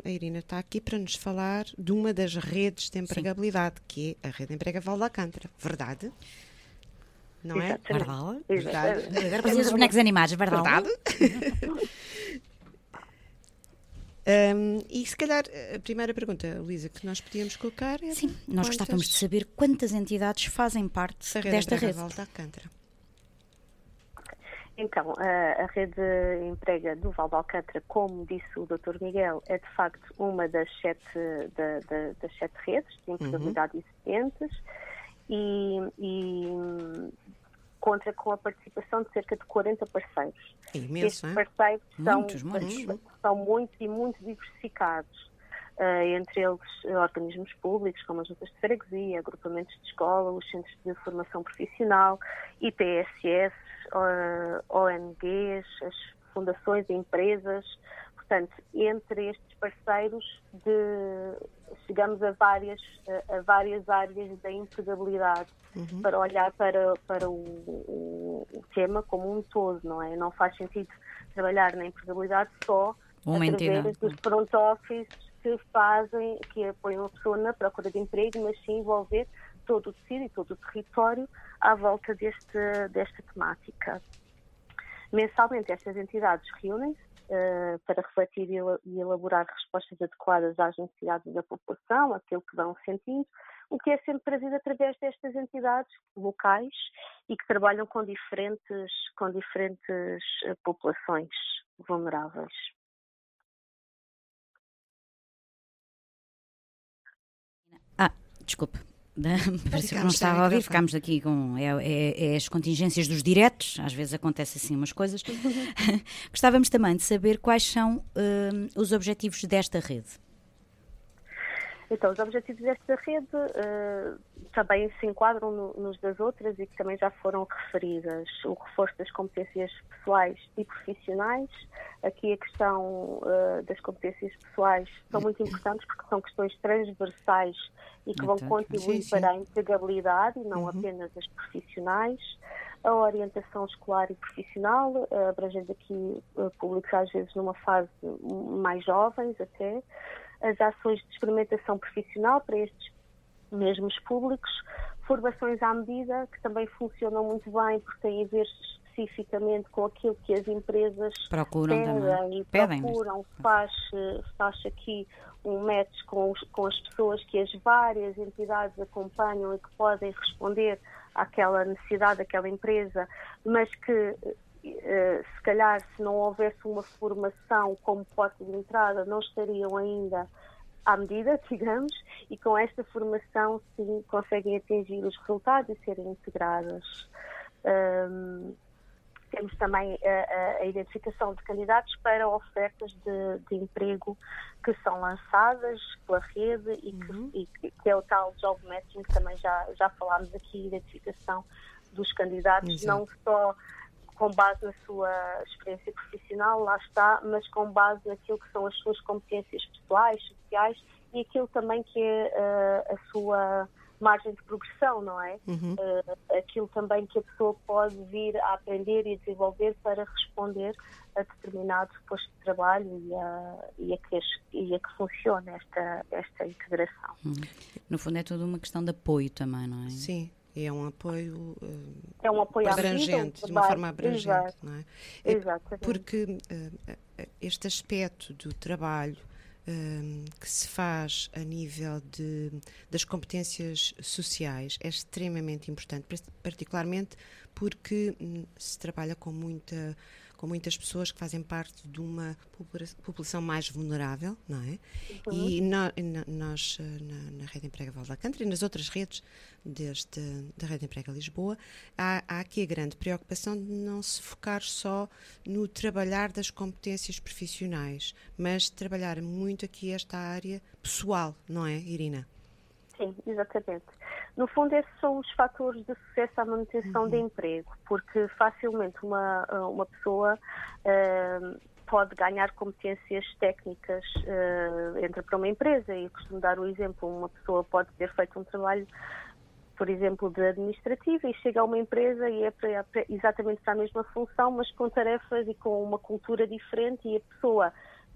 Speaker 5: a Irina está aqui para nos falar de uma das redes de empregabilidade, que é a Rede Emprega Val de Alcântara. Verdade? Não é?
Speaker 4: Verdade. Agora fazia os bonecos animados, verdade?
Speaker 5: E se calhar a primeira pergunta, Luísa, que nós podíamos colocar é...
Speaker 4: Sim, nós gostávamos de saber quantas entidades fazem parte desta rede.
Speaker 5: Val de Alcântara.
Speaker 3: Então, a Rede Emprega do Val de Alcântara, como disse o Dr. Miguel, é de facto uma das 7 redes de empregabilidade existentes e conta com a participação de cerca de 40 parceiros.
Speaker 5: É imenso,
Speaker 3: Estes parceiros são
Speaker 4: muitos
Speaker 3: e muito diversificados. Entre eles organismos públicos, como as juntas de freguesia, agrupamentos de escola, os centros de formação profissional, IPSS, ONGs, as fundações e empresas. Portanto, entre estes parceiros, chegamos a várias áreas da empregabilidade, para olhar para o tema como um todo, não é? Não faz sentido trabalhar na empregabilidade só através dos front office que apoiam a pessoa na procura de emprego, mas sim envolver todo o tecido e todo o território à volta desta temática. Mensalmente, estas entidades reúnem-se para refletir e elaborar respostas adequadas às necessidades da população, aquilo que vão sentindo, o que é sempre trazido através destas entidades locais e que trabalham com diferentes populações vulneráveis.
Speaker 4: Desculpe. Parecia que não estava a ouvir, ficámos aqui com as contingências dos diretos, às vezes acontece assim umas coisas. Gostávamos também de saber quais são os objetivos desta rede.
Speaker 3: Então, os objetivos desta rede também se enquadram nos das outras e que também já foram referidas. O reforço das competências pessoais e profissionais. Aqui a questão das competências pessoais são muito importantes porque são questões transversais e que vão contribuir para a empregabilidade e não apenas as profissionais. A orientação escolar e profissional, abrangendo aqui públicos às vezes numa fase mais jovens até. As ações de experimentação profissional para estes mesmos públicos, formações à medida, que também funcionam muito bem, porque têm a ver especificamente com aquilo que as empresas procuram. Faz aqui um match com as pessoas que as várias entidades acompanham e que podem responder àquela necessidade daquela empresa, mas que se calhar se não houvesse uma formação como porta de entrada não estariam ainda à medida, digamos, e com esta formação sim conseguem atingir os resultados e serem integradas. Temos também a identificação de candidatos para ofertas de emprego que são lançadas pela rede e que é o tal job matching, que também já falámos aqui, identificação dos candidatos, não só com base na sua experiência profissional, lá está, mas com base naquilo que são as suas competências pessoais, sociais e aquilo também que é a sua margem de progressão, não é? Aquilo também que a pessoa pode vir a aprender e a desenvolver para responder a determinado posto de trabalho e a que funcione esta integração.
Speaker 4: No fundo é tudo uma questão de apoio também, não é?
Speaker 5: Sim. É um apoio,
Speaker 3: abrangente,
Speaker 5: de uma forma abrangente,
Speaker 3: exato,
Speaker 5: não é?
Speaker 3: Exatamente.
Speaker 5: Porque este aspecto do trabalho que se faz a nível das competências sociais é extremamente importante, particularmente porque se trabalha com muitas pessoas que fazem parte de uma população mais vulnerável, não é? E nós, na Rede Emprega Val de Alcântara e nas outras redes da Rede Emprega Lisboa, há aqui a grande preocupação de não se focar só no trabalhar das competências profissionais, mas trabalhar muito aqui esta área pessoal, não é, Irina?
Speaker 3: Sim, exatamente. No fundo, esses são os fatores de sucesso à manutenção de emprego, porque facilmente uma pessoa pode ganhar competências técnicas, entra para uma empresa e costumo dar o exemplo, uma pessoa pode ter feito um trabalho, por exemplo, de administrativo e chega a uma empresa e é exatamente para a mesma função, mas com tarefas e com uma cultura diferente e a pessoa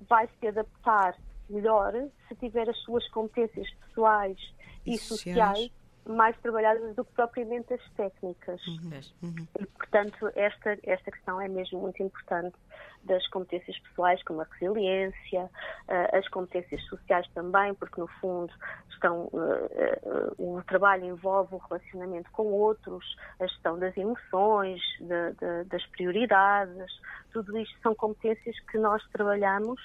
Speaker 3: vai se adaptar melhor se tiver as suas competências pessoais e sociais mais trabalhadas do que propriamente as técnicas. E, portanto, esta questão é mesmo muito importante das competências pessoais, como a resiliência, as competências sociais também, porque, no fundo, o trabalho envolve o relacionamento com outros, a gestão das emoções, das prioridades, tudo isto são competências que nós trabalhamos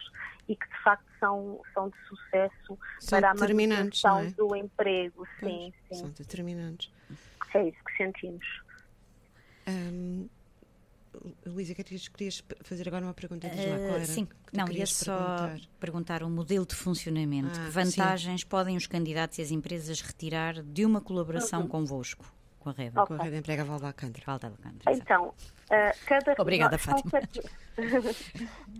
Speaker 3: e que, de facto, são de sucesso para a manutenção do emprego. Sim.
Speaker 5: São determinantes.
Speaker 3: É isso que sentimos.
Speaker 5: Luísa, querias fazer agora uma pergunta? Diz lá, qual era?
Speaker 4: Sim, não, ia só perguntar o modelo de funcionamento. Que vantagens podem os candidatos e as empresas retirar de uma colaboração convosco? com a rede.
Speaker 5: Com a Rede Emprega Val de Alcântara.
Speaker 3: Então, cada
Speaker 4: Obrigada, Fátima.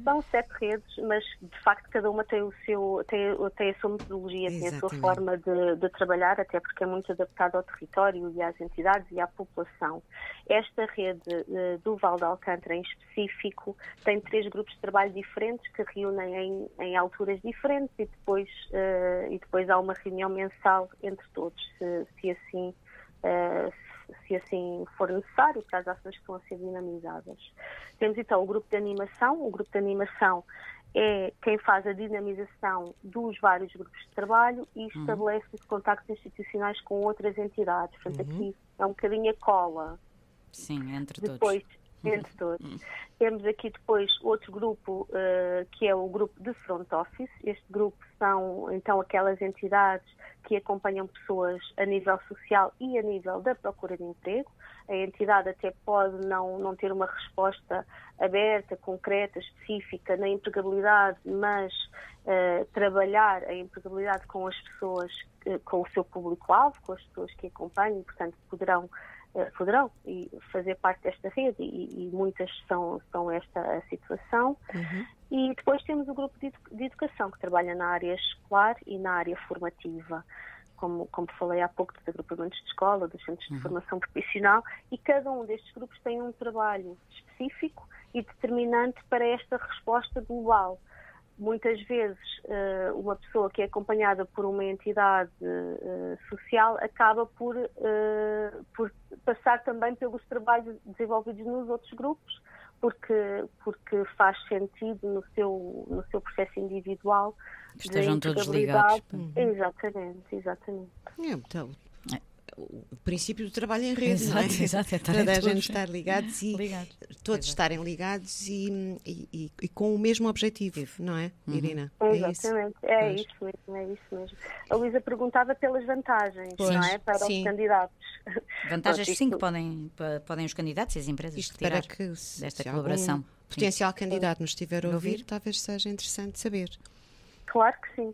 Speaker 3: São 7 redes, mas de facto cada uma tem a sua metodologia, tem a sua forma de trabalhar, até porque é muito adaptada ao território e às entidades e à população. Esta rede do Val de Alcântara em específico tem 3 grupos de trabalho diferentes que reúnem em alturas diferentes e depois há uma reunião mensal entre todos, se assim for necessário, para as ações que estão a ser dinamizadas. Temos então o grupo de animação. O grupo de animação é quem faz a dinamização dos vários grupos de trabalho e estabelece os contactos institucionais com outras entidades. Portanto, aqui é um bocadinho a cola.
Speaker 4: Sim, entre
Speaker 3: todos. Entre todos. Temos aqui depois outro grupo, que é o grupo de front office. Este grupo são, então, aquelas entidades que acompanham pessoas a nível social e a nível da procura de emprego. A entidade até pode não ter uma resposta aberta, concreta, específica na empregabilidade, mas trabalhar a empregabilidade com as pessoas, com o seu público-alvo, com as pessoas que acompanham, portanto, poderão fazer parte desta rede e muitas são esta a situação. E depois temos o grupo de educação que trabalha na área escolar e na área formativa, como falei há pouco, dos agrupamentos de escola, dos centros de formação profissional, e cada um destes grupos tem um trabalho específico e determinante para esta resposta global. Muitas vezes, uma pessoa que é acompanhada por uma entidade social acaba por passar também pelos trabalhos desenvolvidos nos outros grupos, porque faz sentido no seu processo individual.
Speaker 4: Que estejam todos ligados.
Speaker 3: Exatamente.
Speaker 5: Então, o princípio do trabalho em rede,
Speaker 4: exato,
Speaker 5: não é?
Speaker 4: Exato, é
Speaker 5: toda a gente estar ligados e todos estarem ligados e com o mesmo objetivo, não é, Irina?
Speaker 3: Exatamente, é isso mesmo. A Luísa perguntava pelas vantagens, não é? Para os candidatos.
Speaker 4: Vantagens, sim, que podem os candidatos e as empresas
Speaker 5: isto para que
Speaker 4: desta colaboração.
Speaker 5: Potencial candidato nos estiver a ouvir, talvez seja interessante saber.
Speaker 3: Claro que sim.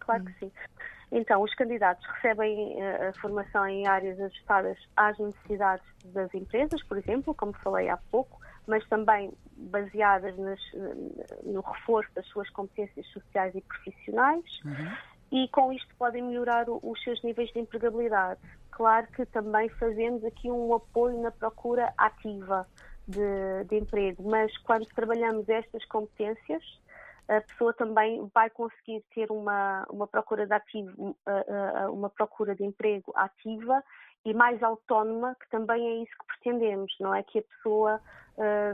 Speaker 3: Então, os candidatos recebem a formação em áreas ajustadas às necessidades das empresas, por exemplo, como falei há pouco, mas também baseadas no reforço das suas competências sociais e profissionais, e com isto podem melhorar os seus níveis de empregabilidade. Claro que também fazemos aqui um apoio na procura ativa de emprego, mas quando trabalhamos estas competências, a pessoa também vai conseguir ter uma procura de emprego ativa e mais autónoma, que também é isso que pretendemos, não é que a pessoa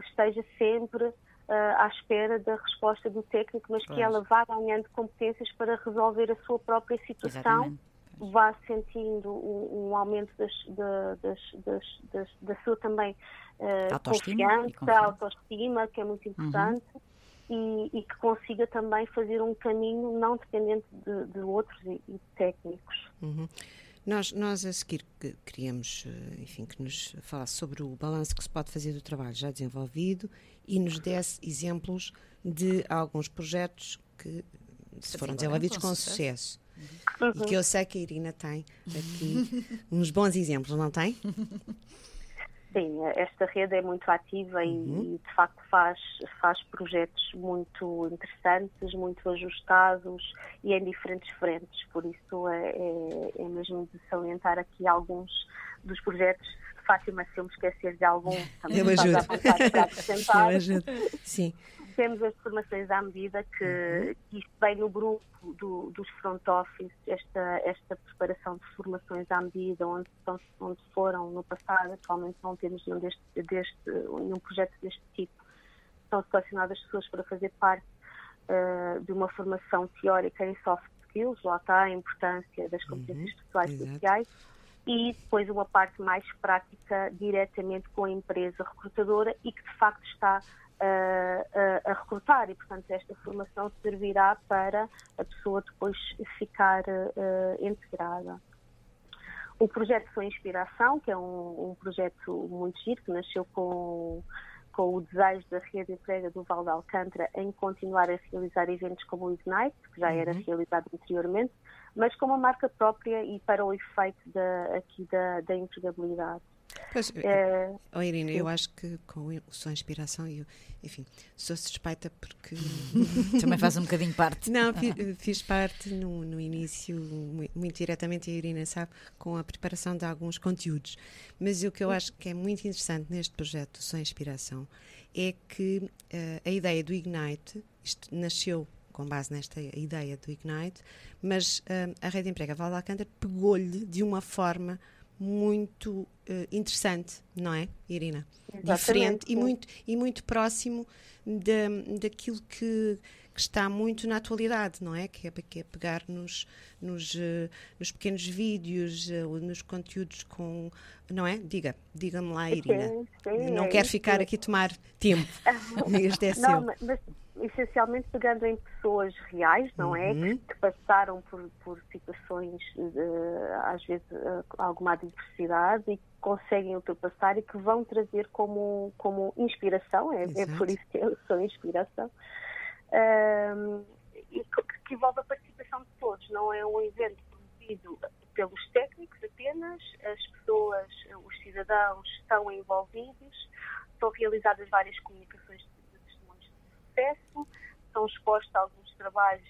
Speaker 3: esteja sempre à espera da resposta do técnico, mas que ela vá ganhando competências para resolver a sua própria situação, vá sentindo um aumento da sua também confiança, autoestima, que é muito importante. E que consiga também fazer um caminho não dependente de outros e de técnicos.
Speaker 5: Nós a seguir queríamos, enfim, que nos falasse sobre o balanço que se pode fazer do trabalho já desenvolvido e nos desse exemplos de alguns projetos que se foram desenvolvidos com sucesso. E que eu sei que a Irina tem aqui uns bons exemplos, não tem?
Speaker 3: Sim, esta rede é muito ativa e de facto faz projetos muito interessantes, muito ajustados e em diferentes frentes, por isso é mesmo de salientar aqui alguns dos projetos. Fátima, se eu me esquecer de algum, também
Speaker 5: eu ajudo.
Speaker 3: Para apresentar.
Speaker 5: Eu ajudo. Sim.
Speaker 3: Temos as formações à medida, que isto vem no grupo dos front office, esta preparação de formações à medida, onde foram no passado, atualmente não temos nenhum projeto deste tipo. São selecionadas pessoas para fazer parte de uma formação teórica em soft skills, lá está a importância das competências pessoais e sociais, e depois uma parte mais prática diretamente com a empresa recrutadora e que de facto está a recrutar, e portanto esta formação servirá para a pessoa depois ficar integrada. O projeto Foi Inspiração, que é um projeto muito giro, que nasceu com o desejo da Rede Emprega do Val de Alcântara em continuar a realizar eventos como o Ignite, que já era realizado anteriormente, mas com uma marca própria e para o efeito da empregabilidade.
Speaker 5: Pois, Irina, eu acho que com o Som Inspiração, enfim, sou suspeita porque...
Speaker 4: Também faz um bocadinho parte.
Speaker 5: Não, fiz parte no início, muito diretamente, a Irina sabe, com a preparação de alguns conteúdos. Mas o que eu acho que é muito interessante neste projeto do Som Inspiração é que a ideia do Ignite, isto nasceu com base nesta ideia do Ignite, mas a Rede Emprega Val de Alcântara pegou-lhe de uma forma muito interessante, não é, Irina?
Speaker 3: Exatamente.
Speaker 5: Diferente e muito próximo daquilo que está muito na atualidade, não é? Que é pegar nos pequenos vídeos, nos conteúdos com... Não é? Diga-me lá, Irina.
Speaker 3: Sim,
Speaker 5: não quero ficar aqui a tomar tempo. Este é
Speaker 3: não, mas essencialmente pegando em pessoas reais, não é? Que passaram por situações, às vezes, alguma adversidade e que conseguem ultrapassar e que vão trazer como inspiração, é por isso que eu sou inspiração, e que envolve a participação de todos. Não é um evento promovido pelos técnicos apenas, as pessoas, os cidadãos estão envolvidos, são realizadas várias comunicações de testemunhos de sucesso, são expostos alguns trabalhos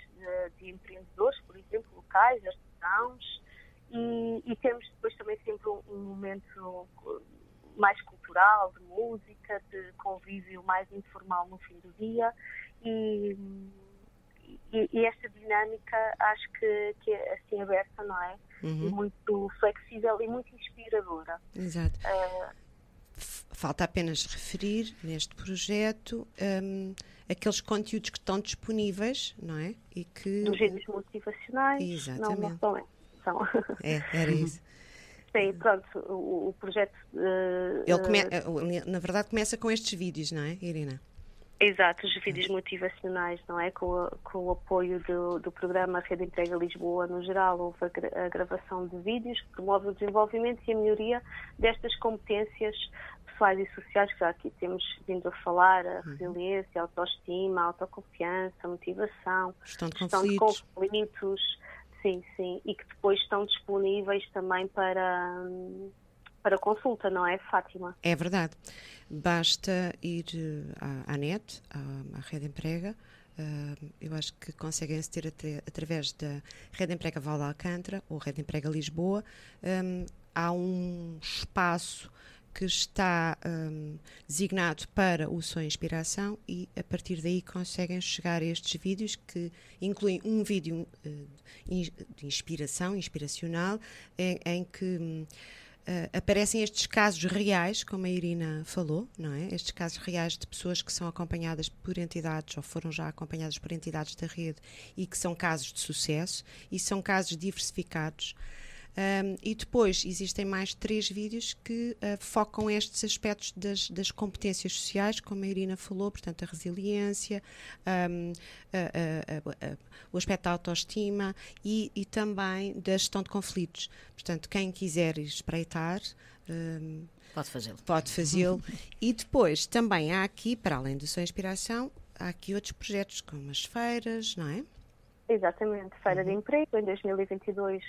Speaker 3: de empreendedores, por exemplo, locais, artesãos, e temos depois também sempre um momento mais cultural, de música, de convívio mais informal no fim do dia, e esta dinâmica acho que é assim aberta, não é? E muito flexível e muito inspiradora.
Speaker 5: Exato. Falta apenas referir neste projeto aqueles conteúdos que estão disponíveis, não é? E que...
Speaker 3: Dos vídeos motivacionais.
Speaker 5: Exatamente.
Speaker 3: Não são.
Speaker 5: Era isso.
Speaker 3: Sim, pronto, o projeto...
Speaker 5: na verdade começa com estes vídeos, não é, Irina?
Speaker 3: Exato, os vídeos motivacionais, não é? Com o apoio do programa Rede Emprega Lisboa, no geral, houve a gravação de vídeos que promove o desenvolvimento e a melhoria destas competências pessoais e sociais que já aqui temos vindo a falar, a resiliência, a autoestima, a autoconfiança, a motivação,
Speaker 5: gestão de
Speaker 3: conflitos, sim, e que depois estão disponíveis também para consulta, não é, Fátima?
Speaker 5: É verdade. Basta ir à net, à Rede Emprega. Eu acho que conseguem aceder através da Rede Emprega Val de Alcântara ou Rede Emprega Lisboa. Há um espaço que está designado para o Som Inspiração e a partir daí conseguem chegar a estes vídeos que incluem um vídeo de inspiracional em que aparecem estes casos reais, como a Irina falou, não é? Estes casos reais de pessoas que são acompanhadas por entidades ou foram já acompanhadas por entidades da rede e que são casos de sucesso e são casos diversificados. E depois existem mais 3 vídeos que focam estes aspectos das competências sociais, como a Irina falou, portanto a resiliência, o aspecto da autoestima e também da gestão de conflitos. Portanto, quem quiser espreitar pode fazê-lo. E depois também há aqui, para além do Som Inspiração, há aqui outros projetos como as feiras, não é?
Speaker 3: Exatamente, Feira de Emprego. Em 2022,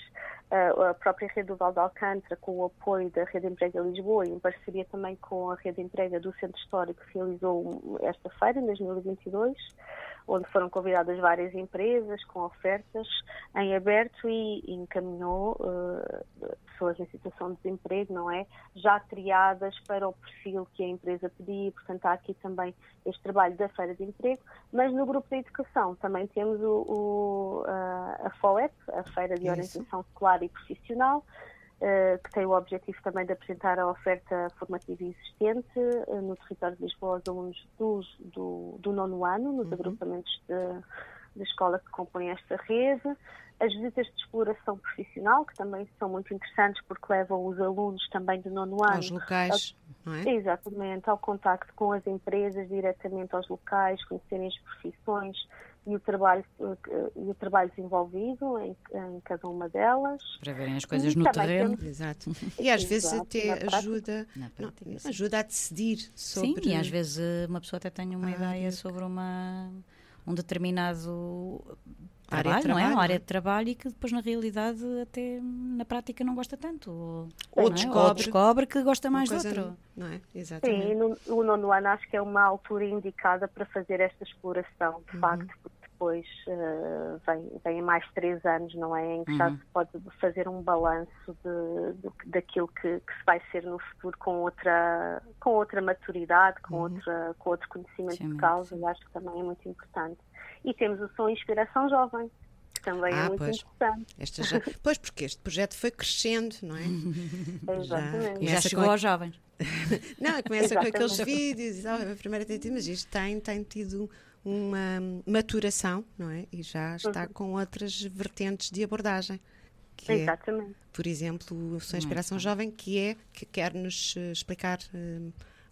Speaker 3: a própria Rede do Val de Alcântara, com o apoio da Rede Emprega Lisboa e em parceria também com a Rede Emprega do Centro Histórico, realizou esta feira em 2022, onde foram convidadas várias empresas com ofertas em aberto e encaminhou pessoas em situação de desemprego, não é? Já triadas para o perfil que a empresa pedia, portanto há aqui também este trabalho da Feira de Emprego, mas no grupo da educação também temos a FOEP, a Feira de Orientação Escolar e Profissional, que tem o objetivo também de apresentar a oferta formativa existente no território de Lisboa aos alunos do 9º ano, nos agrupamentos de escola que compõem esta rede. As visitas de exploração profissional, que também são muito interessantes porque levam os alunos também do 9º ano
Speaker 5: aos locais, não é?
Speaker 3: Exatamente, ao contacto com as empresas, diretamente aos locais, conhecerem as profissões e o trabalho desenvolvido em cada uma delas.
Speaker 4: Para verem as coisas no terreno.
Speaker 5: Exato. E às vezes até ajuda a decidir sobre...
Speaker 4: Sim, e às vezes uma pessoa até tem uma ideia sobre um determinado trabalho, não é? Uma área de trabalho e que depois na realidade até na prática não gosta tanto.
Speaker 5: Ou
Speaker 4: descobre que gosta mais de outro.
Speaker 5: Não é? Exatamente.
Speaker 3: Sim, o nono ano acho que é uma altura indicada para fazer esta exploração, de facto, porque depois vem mais 3 anos, não é? Em que já se pode fazer um balanço daquilo que se vai ser no futuro com outra maturidade, com outro conhecimento de causa, e acho que também é muito importante. E temos o Som Inspiração Jovem, que também é muito importante.
Speaker 5: Pois, porque este projeto foi crescendo, não é?
Speaker 3: Exatamente.
Speaker 4: Já chegou aos jovens.
Speaker 5: Não, começa com aqueles vídeos, a primeira tentativa, mas isto tem tido uma maturação, não é? E já está com outras vertentes de abordagem. Que
Speaker 3: Exatamente.
Speaker 5: É, por exemplo, o Som Inspiração Jovem, que quer-nos explicar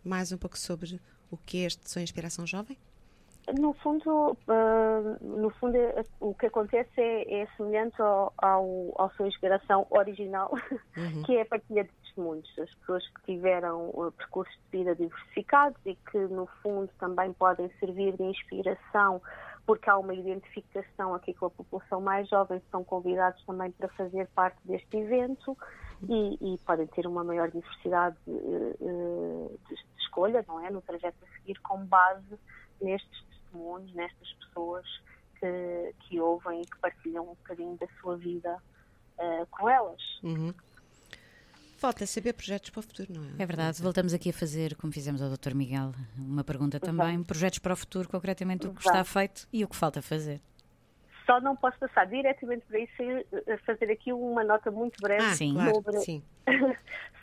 Speaker 5: mais um pouco sobre o que é este Som Inspiração Jovem?
Speaker 3: No fundo, o que acontece é semelhante ao Som Inspiração original, que é a partilha de testemunhos. As pessoas que tiveram percursos de vida diversificados e que, no fundo, também podem servir de inspiração, porque há uma identificação aqui com a população mais jovem, são convidados também para fazer parte deste evento e podem ter uma maior diversidade de escolha, não é? No trajeto a seguir, com base nestes testemunhos, nestas pessoas que ouvem e que partilham um bocadinho da sua vida com elas.
Speaker 5: Falta saber projetos para o futuro, não é?
Speaker 4: É verdade, voltamos aqui a fazer, como fizemos ao Dr. Miguel, uma pergunta também, projetos para o futuro, concretamente o que está feito e o que falta fazer.
Speaker 3: Só não posso passar diretamente para isso sem fazer aqui uma nota muito breve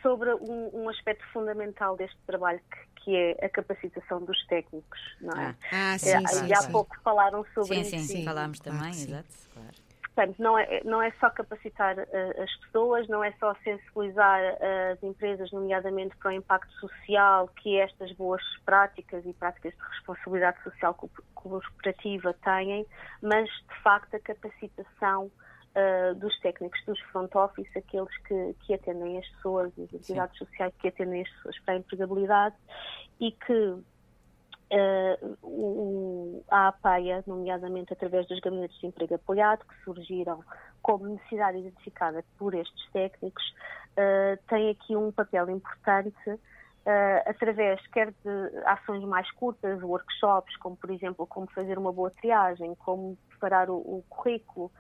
Speaker 3: sobre um aspecto fundamental deste trabalho que é a capacitação dos técnicos, não é?
Speaker 5: Sim.
Speaker 3: Há pouco falaram sobre isso.
Speaker 4: Sim, falámos também, exato, claro.
Speaker 3: Portanto, não é só capacitar as pessoas, não é só sensibilizar as empresas, nomeadamente para o impacto social que estas boas práticas e práticas de responsabilidade social corporativa têm, mas, de facto, a capacitação dos técnicos dos front office, aqueles que atendem as pessoas, as entidades sociais que atendem as pessoas para a empregabilidade e que a APAEA, nomeadamente através dos gabinetes de emprego apoiado, que surgiram como necessidade identificada por estes técnicos, tem aqui um papel importante através quer de ações mais curtas, workshops, como por exemplo como fazer uma boa triagem, como preparar o currículo,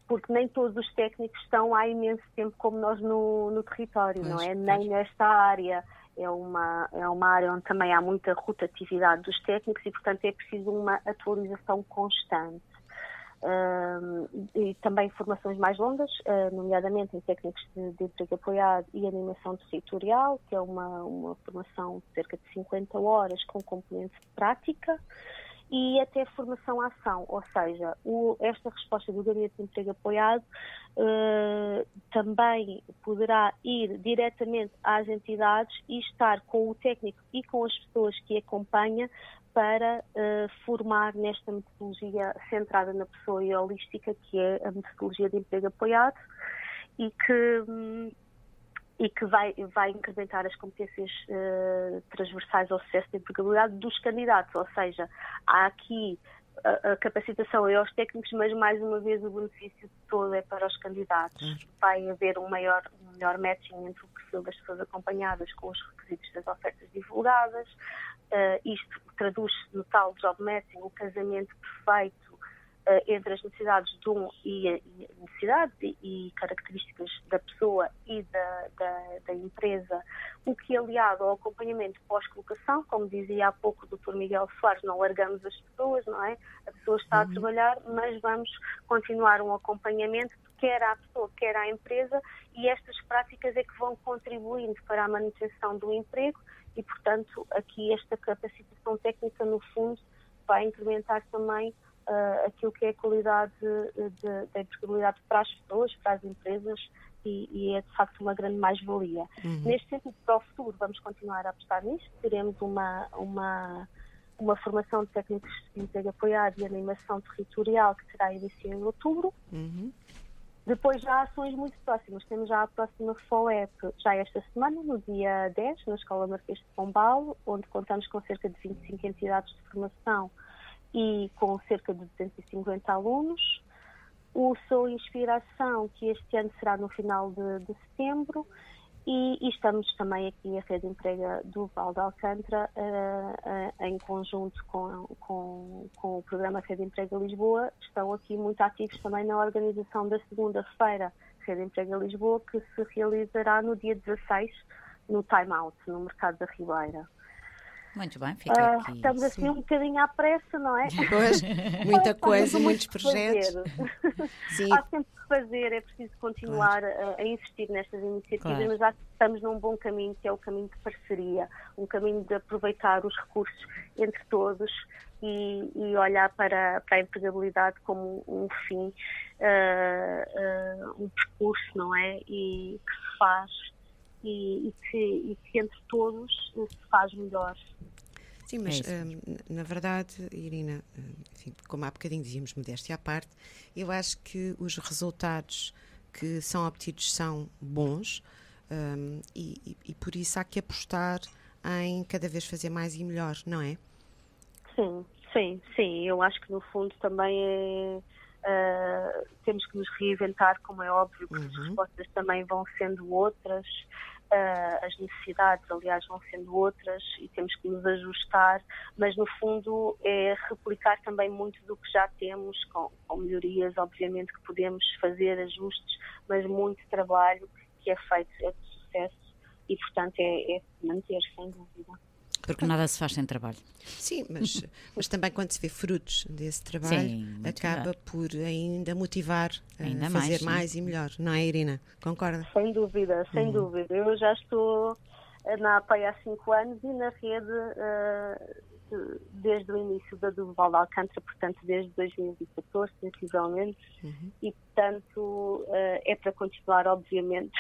Speaker 3: porque nem todos os técnicos estão há imenso tempo como nós no território, não é? Nem nesta área. É uma área onde também há muita rotatividade dos técnicos e, portanto, é preciso uma atualização constante. E também formações mais longas, nomeadamente em técnicos de emprego apoiado e animação territorial, que é uma formação de cerca de 50 horas com componente de prática, e até formação à ação, ou seja, esta resposta do Gabinete de Emprego Apoiado também poderá ir diretamente às entidades e estar com o técnico e com as pessoas que acompanha para formar nesta metodologia centrada na pessoa e holística, que é a metodologia de emprego apoiado, e que vai incrementar as competências transversais ao sucesso de empregabilidade dos candidatos, ou seja, há aqui a capacitação é aos técnicos, mas mais uma vez o benefício de todo é para os candidatos. Vai haver um melhor matching entre o perfil das pessoas acompanhadas com os requisitos das ofertas divulgadas. Isto traduz-se no tal job matching, o casamento perfeito entre as necessidades de necessidades e características da pessoa e da empresa, o que aliado ao acompanhamento pós-colocação, como dizia há pouco o Dr. Miguel Soares, não largamos as pessoas, não é? A pessoa está a trabalhar, mas vamos continuar um acompanhamento, quer à pessoa, quer à empresa, e estas práticas é que vão contribuindo para a manutenção do emprego e, portanto, aqui esta capacitação técnica, no fundo, vai incrementar também aquilo que é a qualidade da empregabilidade para as pessoas, para as empresas, e é de facto uma grande mais-valia. Neste sentido, para o futuro, vamos continuar a apostar nisto. Teremos uma formação de técnicos de emprego apoiado e animação territorial que terá início em outubro. Depois já há ações muito próximas. Temos já a próxima FOEP, já esta semana, no dia 10, na Escola Marquês de Pombal, onde contamos com cerca de 25 entidades de formação e com cerca de 250 alunos. O Sou Inspiração, que este ano será no final de setembro, e estamos também aqui, a Rede Emprega do Val de Alcântara, em conjunto com o programa Rede Emprega Lisboa, estão aqui muito ativos também na organização da segunda-feira Rede Emprega Lisboa, que se realizará no dia 16, no Time Out, no Mercado da Ribeira.
Speaker 4: Muito bem, fica aqui.
Speaker 3: Estamos assim um bocadinho à pressa, não é?
Speaker 5: Pois, muita coisa, muitos projetos.
Speaker 3: Sim. Há sempre que fazer, é preciso continuar a insistir nestas iniciativas, mas acho que estamos num bom caminho, que é o caminho de parceria, um caminho de aproveitar os recursos entre todos e olhar para a empregabilidade como um fim, um percurso, não é? E que se faz e que entre todos se faz melhor.
Speaker 5: Sim, mas na verdade, Irina, enfim, como há bocadinho dizíamos, modéstia à parte, eu acho que os resultados que são obtidos são bons e por isso há que apostar em cada vez fazer mais e melhor, não é?
Speaker 3: Sim. Eu acho que no fundo também temos que nos reinventar, como é óbvio, porque as respostas também vão sendo outras. As necessidades, aliás, vão sendo outras e temos que nos ajustar, mas no fundo é replicar também muito do que já temos, com melhorias, obviamente que podemos fazer ajustes, mas muito trabalho que é feito, é de sucesso e, portanto, é manter, sem dúvida.
Speaker 4: Porque nada se faz sem trabalho.
Speaker 5: Sim, mas também quando se vê frutos desse trabalho, acaba por ainda motivar a fazer mais e melhor. Não é, Irina? Concorda?
Speaker 3: Sem dúvida. Eu já estou na APEI há 5 anos e na rede desde o início da do Val de Alcântara, portanto desde 2014, sensivelmente, e portanto é para continuar, obviamente.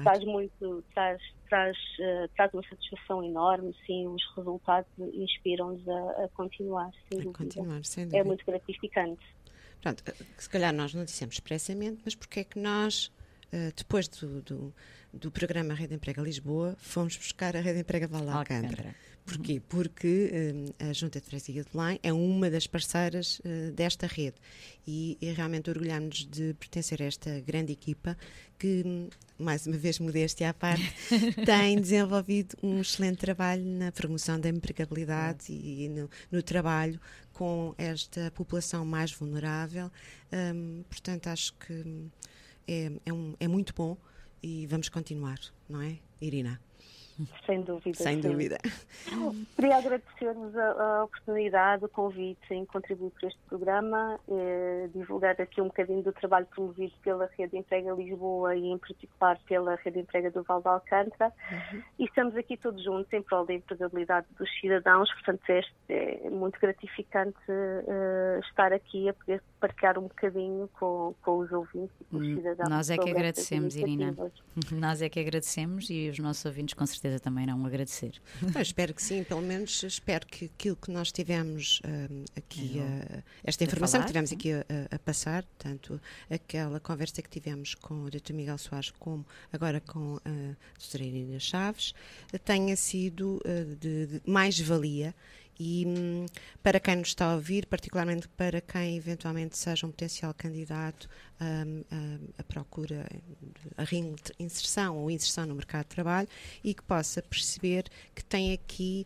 Speaker 3: Traz uma satisfação enorme, sim, os resultados inspiram-nos a continuar, sem dúvida. É muito gratificante.
Speaker 5: Pronto, se calhar nós não dissemos expressamente, mas porque é que nós, depois do programa Rede Emprega Lisboa, fomos buscar a Rede Emprega Val de Alcântara? Porquê? Porque a Junta de Freguesia de Belém é uma das parceiras desta rede e realmente orgulhamos-nos de pertencer a esta grande equipa que, mais uma vez, modéstia à parte, tem desenvolvido um excelente trabalho na promoção da empregabilidade e no trabalho com esta população mais vulnerável. Portanto, acho que é muito bom e vamos continuar, não é, Irina?
Speaker 3: Sem dúvida.
Speaker 5: Sem dúvida.
Speaker 3: Queria agradecer-vos a oportunidade, o convite em contribuir para este programa, divulgar aqui um bocadinho do trabalho promovido pela Rede Emprega Lisboa e em particular pela Rede Emprega do Val de Alcântara. E estamos aqui todos juntos em prol da empregabilidade dos cidadãos, portanto é muito gratificante estar aqui a poder partilhar um bocadinho com os ouvintes e com os cidadãos.
Speaker 4: Nós é que agradecemos, Irina. Nós é que agradecemos e os nossos ouvintes com certeza também irão agradecer.
Speaker 5: Espero que sim, pelo menos espero que aquilo que nós tivemos aqui, esta informação que tivemos aqui a passar, tanto aquela conversa que tivemos com o Dr. Miguel Soares como agora com a Dra. Irina Chaves, tenha sido de mais-valia. E para quem nos está a ouvir, particularmente para quem eventualmente seja um potencial candidato a procura, a reinserção ou inserção no mercado de trabalho e que possa perceber que tem aqui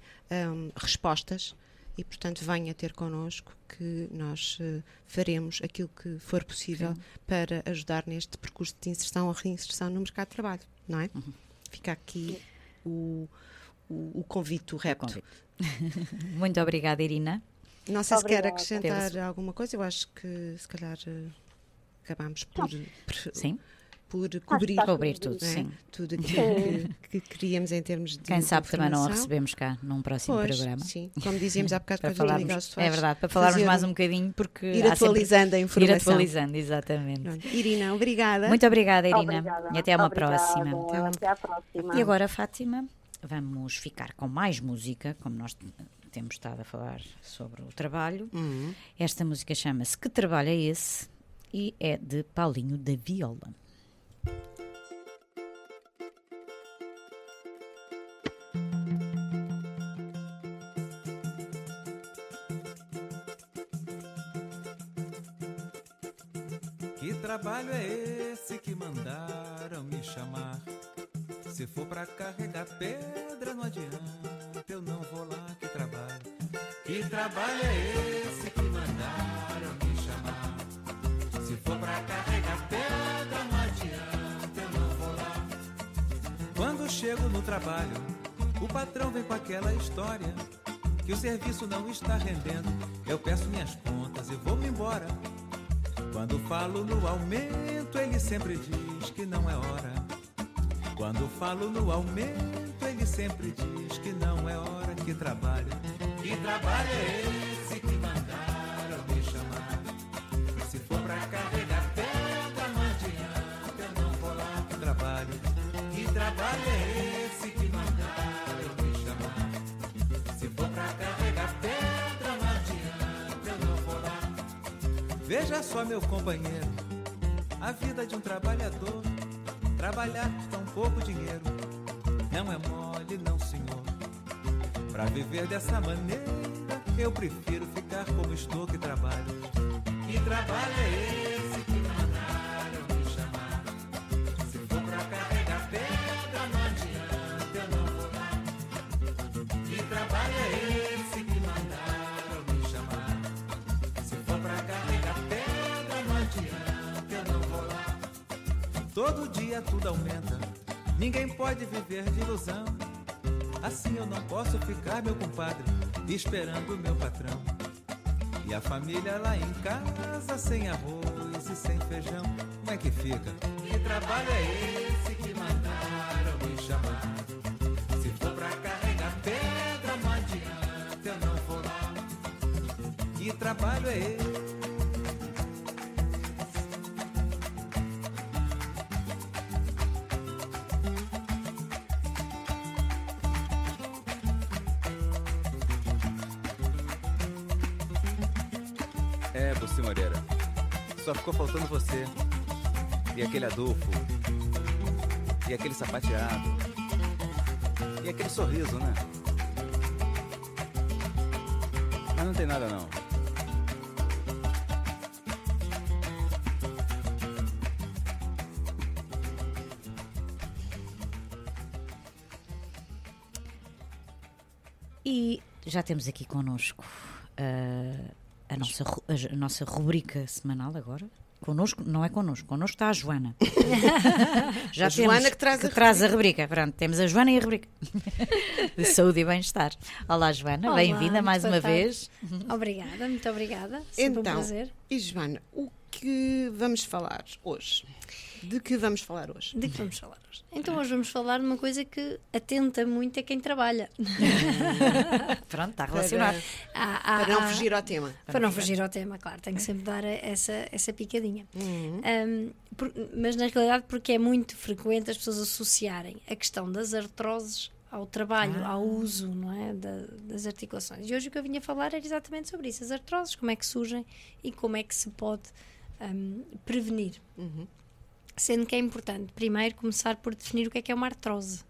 Speaker 5: respostas e, portanto, venha ter connosco que nós faremos aquilo que for possível para ajudar neste percurso de inserção ou reinserção no mercado de trabalho, não é? Fica aqui o convite, o repto.
Speaker 4: Muito obrigada, Irina.
Speaker 5: Não sei se quer acrescentar alguma coisa. Eu acho que se calhar acabamos por
Speaker 4: cobrir tudo, sim.
Speaker 5: Tudo aquilo que queríamos em termos de
Speaker 4: quem sabe também não a recebemos cá num próximo programa.
Speaker 5: Sim, como dizíamos há bocado
Speaker 4: para falarmos, é verdade, para falarmos mais um bocadinho, porque
Speaker 5: ir atualizando a informação.
Speaker 4: Ir atualizando, exatamente.
Speaker 5: Pronto. Irina, obrigada.
Speaker 4: Muito obrigada, Irina. E até uma próxima.
Speaker 3: Até à próxima.
Speaker 4: E agora, Fátima, vamos ficar com mais música, como nós temos estado a falar sobre o trabalho. Esta música chama-se Que Trabalho é Esse? E é de Paulinho da Viola.
Speaker 6: Que trabalho é esse que mandaram me chamar? Se for pra carregar pedra não adianta, eu não vou lá, que trabalho. Que trabalho é esse que mandaram me chamar? Se for pra carregar pedra não adianta, eu não vou lá. Quando chego no trabalho, o patrão vem com aquela história que o serviço não está rendendo. Eu peço minhas contas e vou-me embora. Quando falo no aumento, ele sempre diz que não é hora. Quando falo no aumento, ele sempre diz que não é hora. Que trabalho é esse que mandaram me chamar? Se for pra carregar pedra não adianta, eu não vou lá. Que trabalho é esse que mandaram me chamar? Se for pra carregar pedra não adianta, eu não vou lá. Veja só, meu companheiro, a vida de um trabalhador. Trabalhar por tão pouco dinheiro não é mole, não, senhor. Pra viver dessa maneira, eu prefiro ficar como estou. Que trabalho é esse que mandaram me chamar? Se for pra carregar pedra não adianta, eu não vou lá. Que trabalho é esse que mandaram me chamar? Se for pra carregar pedra não adianta, eu não vou lá. Todo dia tudo aumenta, ninguém pode viver de ilusão. Assim eu não posso ficar, meu compadre, esperando o meu patrão. E a família lá em casa, sem arroz e sem feijão, como é que fica? Que trabalho é esse que mandaram me chamar? Se for pra carregar pedra não adianta, eu não vou lá. Que trabalho é esse?
Speaker 7: Bussi Moreira, só ficou faltando você. E aquele Adolfo. E aquele sapateado. E aquele sorriso, né? Mas não tem nada, não.
Speaker 4: E já temos aqui connosco a nossa rubrica semanal agora. Connosco está a Joana.
Speaker 5: Já a Joana que traz a rubrica.
Speaker 4: Pronto, temos a Joana e a rubrica de saúde e bem-estar. Olá, Joana, bem-vinda mais uma vez.
Speaker 8: Obrigada, muito obrigada. Sempre
Speaker 5: então,
Speaker 8: um prazer.
Speaker 5: E Joana, o que vamos falar hoje? De que vamos falar hoje?
Speaker 8: Então hoje vamos falar de uma coisa que atenta muito a quem trabalha.
Speaker 4: Pronto, está relacionado.
Speaker 5: Para não fugir ao tema.
Speaker 8: Para não fugir ao tema, claro, tenho que sempre dar essa picadinha. Mas na realidade porque é muito frequente as pessoas associarem a questão das artroses ao trabalho, ao uso, não é, das articulações. E hoje o que eu vinha falar era exatamente sobre isso, as artroses, como é que surgem e como é que se pode prevenir. Sendo que é importante primeiro começar por definir o que é uma artrose,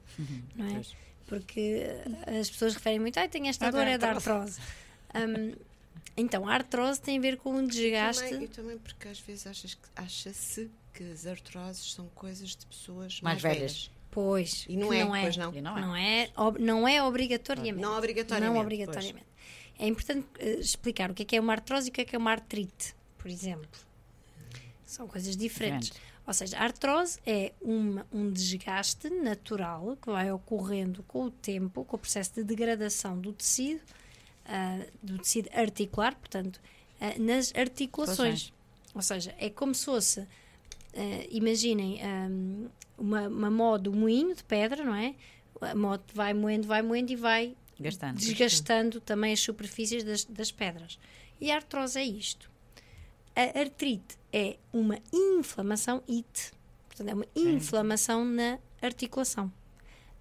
Speaker 8: não é? Porque as pessoas referem muito, tenho esta dor, é da artrose. Então, a artrose tem a ver com um desgaste.
Speaker 5: E também porque às vezes acha-se que as artroses são coisas de pessoas mais velhas.
Speaker 8: Pois,
Speaker 5: e não é. Pois não.
Speaker 8: Não é obrigatoriamente.
Speaker 5: Não obrigatoriamente.
Speaker 8: É importante explicar o que é uma artrose e o que é uma artrite, por exemplo. São coisas diferentes. Ou seja, a artrose é um desgaste natural que vai ocorrendo com o tempo, com o processo de degradação do tecido articular, portanto, nas articulações. Ou seja, é como se fosse, imaginem, uma modo, um moinho de pedra, não é? A modo vai moendo e vai desgastando também as superfícies das pedras. E a artrose é isto. A artrite é uma inflamação, portanto é uma inflamação na articulação.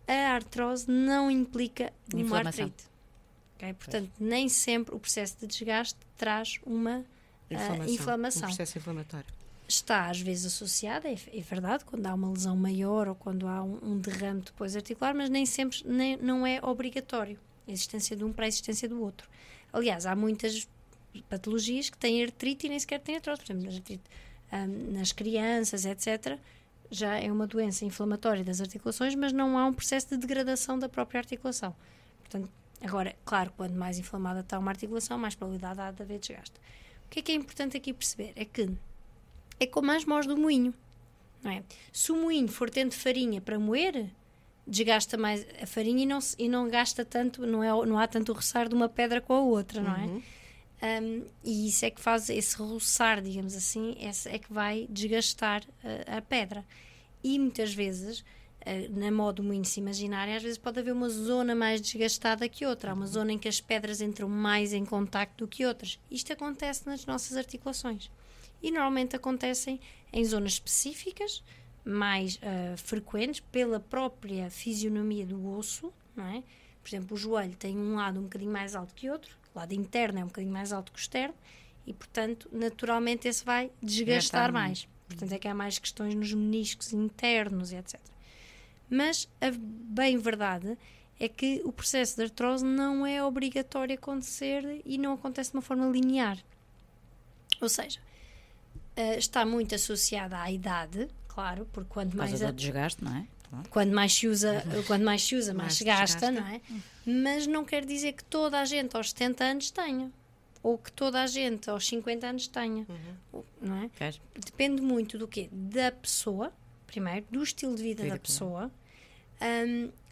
Speaker 8: A artrose não implica uma artrite. Okay? Portanto, nem sempre o processo de desgaste traz uma inflamação.
Speaker 5: Um processo inflamatório.
Speaker 8: Está às vezes associada, é verdade, quando há uma lesão maior ou quando há um derrame depois articular, mas nem sempre, não é obrigatório a existência de um para a existência do outro. Aliás, há muitas patologias que têm artrite e nem sequer têm artrose. Por exemplo, nas crianças, etc., já é uma doença inflamatória das articulações, mas não há um processo de degradação da própria articulação. Portanto, agora, claro, quanto mais inflamada está uma articulação, mais probabilidade há de haver desgaste. O que é importante aqui perceber? É que é como as mós do moinho, não é? Se o moinho for tendo farinha para moer, desgasta mais a farinha e não gasta tanto, não há tanto roçar de uma pedra com a outra, não é? E isso é que faz esse roçar, digamos assim, é que vai desgastar a pedra. E muitas vezes, na modo moinho-se imaginária, às vezes pode haver uma zona mais desgastada que outra. Há uma zona em que as pedras entram mais em contacto do que outras. Isto acontece nas nossas articulações. E normalmente acontecem em zonas específicas, mais frequentes, pela própria fisionomia do osso, não é? Por exemplo, o joelho tem um lado um bocadinho mais alto que o outro, o lado interno é um bocadinho mais alto que o externo, e, portanto, naturalmente esse vai desgastar mais. Portanto, é que há mais questões nos meniscos internos e etc. Mas a bem verdade é que o processo de artrose não é obrigatório acontecer e não acontece de uma forma linear. Ou seja, está muito associada à idade, claro, porque quanto mais
Speaker 4: do desgaste, não é?
Speaker 8: Quando mais se usa, mais se gasta, não é? Mas não quer dizer que toda a gente aos 70 anos tenha, ou que toda a gente aos 50 anos tenha, não é?
Speaker 4: Claro.
Speaker 8: Depende muito do quê? Da pessoa, primeiro, do estilo de vida da pessoa,